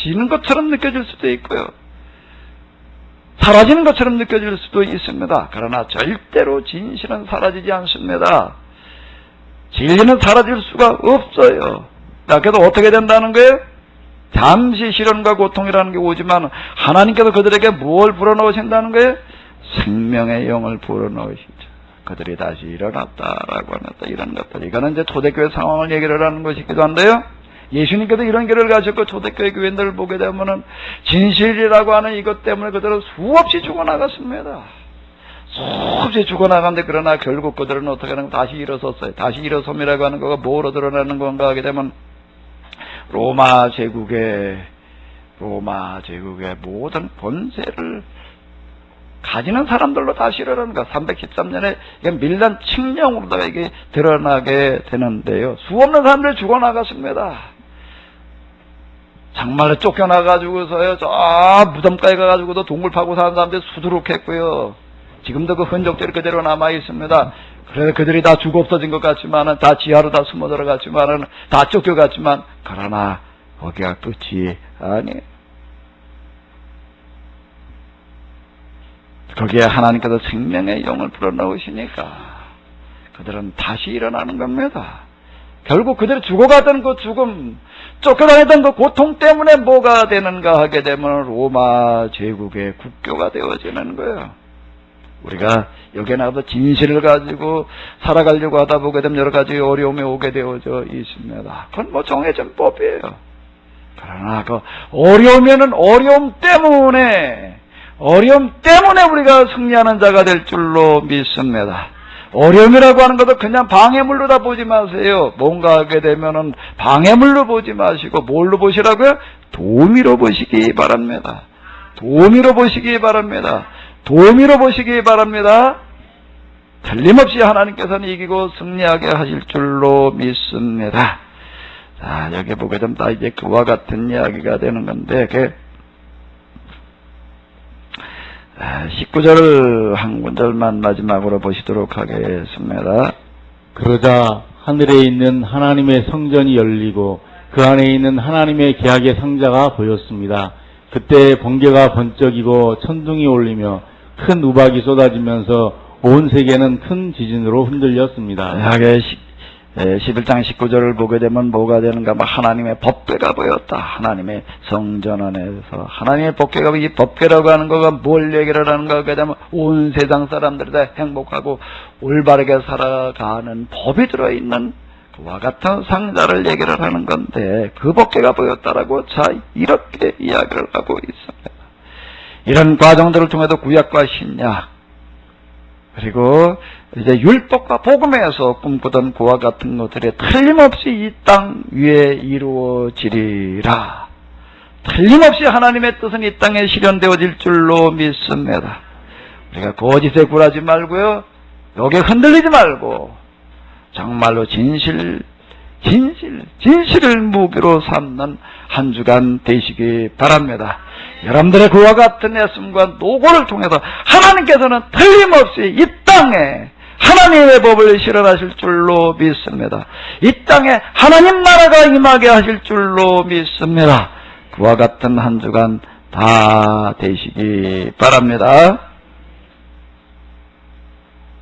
S2: 지는 것처럼 느껴질 수도 있고요. 사라지는 것처럼 느껴질 수도 있습니다. 그러나 절대로 진실은 사라지지 않습니다. 진리는 사라질 수가 없어요. 그래서 어떻게 된다는 거예요? 잠시 시련과 고통이라는 게 오지만 하나님께서 그들에게 뭘 불어넣으신다는 거예요? 생명의 영을 불어넣으시죠. 그들이 다시 일어났다라고 하는 이런 것들. 이거는 이제 초대교회 상황을 얘기를 하는 것이기도 한데요. 예수님께서 이런 길을 가셨고 초대교회 교인들을 보게 되면은 진실이라고 하는 이것 때문에 그들은 수없이 죽어나갔습니다. 수없이 죽어나갔는데, 그러나 결국 그들은 어떻게 하는 가 다시 일어섰어요. 다시 일어섬이라고 하는 거가 뭐로 드러나는 건가 하게 되면 로마 제국의 모든 권세를 가지는 사람들로 다시 일어나는 거. 313년에 밀란 칙령으로다가 이게 드러나게 되는데요. 수없는 사람들이 죽어나갔습니다. 정말로 쫓겨나가지고서요, 저 무덤가에 가가지고도 동굴 파고 사는 사람들이 수두룩했고요. 지금도 그 흔적들이 그대로 남아 있습니다. 그래서 그들이 다 죽어 없어진 것 같지만은, 다 지하로 다 숨어 들어갔지만은, 다 쫓겨갔지만, 그러나 거기가 끝이 아니에요. 거기에 하나님께서 생명의 영을 불어넣으시니까 그들은 다시 일어나는 겁니다. 결국 그들이 죽어가던 그 죽음, 쫓겨다니던 그 고통 때문에 뭐가 되는가 하게 되면 로마 제국의 국교가 되어지는 거예요. 우리가 여기에 나가서 진실을 가지고 살아가려고 하다 보게 되면 여러 가지 어려움이 오게 되어져 있습니다. 그건 뭐 정해진 법이에요. 그러나 그 어려우면은 어려움 때문에 우리가 승리하는 자가 될 줄로 믿습니다. 어려움이라고 하는 것도 그냥 방해물로 다 보지 마세요. 뭔가 하게 되면은 방해물로 보지 마시고 뭘로 보시라고요? 도미로 보시기 바랍니다. 도미로 보시기 바랍니다. 틀림없이 하나님께서는 이기고 승리하게 하실 줄로 믿습니다. 자, 여기 보게 되면 다 이제 그와 같은 이야기가 되는 건데, 19절 한 구절만 마지막으로 보시도록 하겠습니다.
S3: 그러자 하늘에 있는 하나님의 성전이 열리고 그 안에 있는 하나님의 계약의 상자가 보였습니다. 그때 번개가 번쩍이고 천둥이 울리며 큰 우박이 쏟아지면서 온 세계는 큰 지진으로 흔들렸습니다.
S2: 11장 19절을 보게 되면 뭐가 되는가? 하나님의 법궤가 보였다. 하나님의 성전 안에서 하나님의 법궤가, 이 법궤라고 하는 거가 뭘 얘기를 하는가 하게 되면 온 세상 사람들이 다 행복하고 올바르게 살아가는 법이 들어있는 그와 같은 상자를 얘기를 하는 건데, 그 법궤가 보였다라고 자 이렇게 이야기를 하고 있습니다. 이런 과정들을 통해서 구약과 신약, 그리고 이제 율법과 복음에서 꿈꾸던 그와 같은 것들이 틀림없이 이 땅 위에 이루어지리라. 틀림없이 하나님의 뜻은 이 땅에 실현되어질 줄로 믿습니다. 우리가 거짓에 굴하지 말고요, 여기에 흔들리지 말고 정말로 진실을 무기로 삼는 한 주간 되시기 바랍니다. 여러분들의 그와 같은 애씀과 노고를 통해서 하나님께서는 틀림없이 이 땅에 하나님의 법을 실현하실 줄로 믿습니다. 이 땅에 하나님 나라가 임하게 하실 줄로 믿습니다. 그와 같은 한 주간 다 되시기 바랍니다.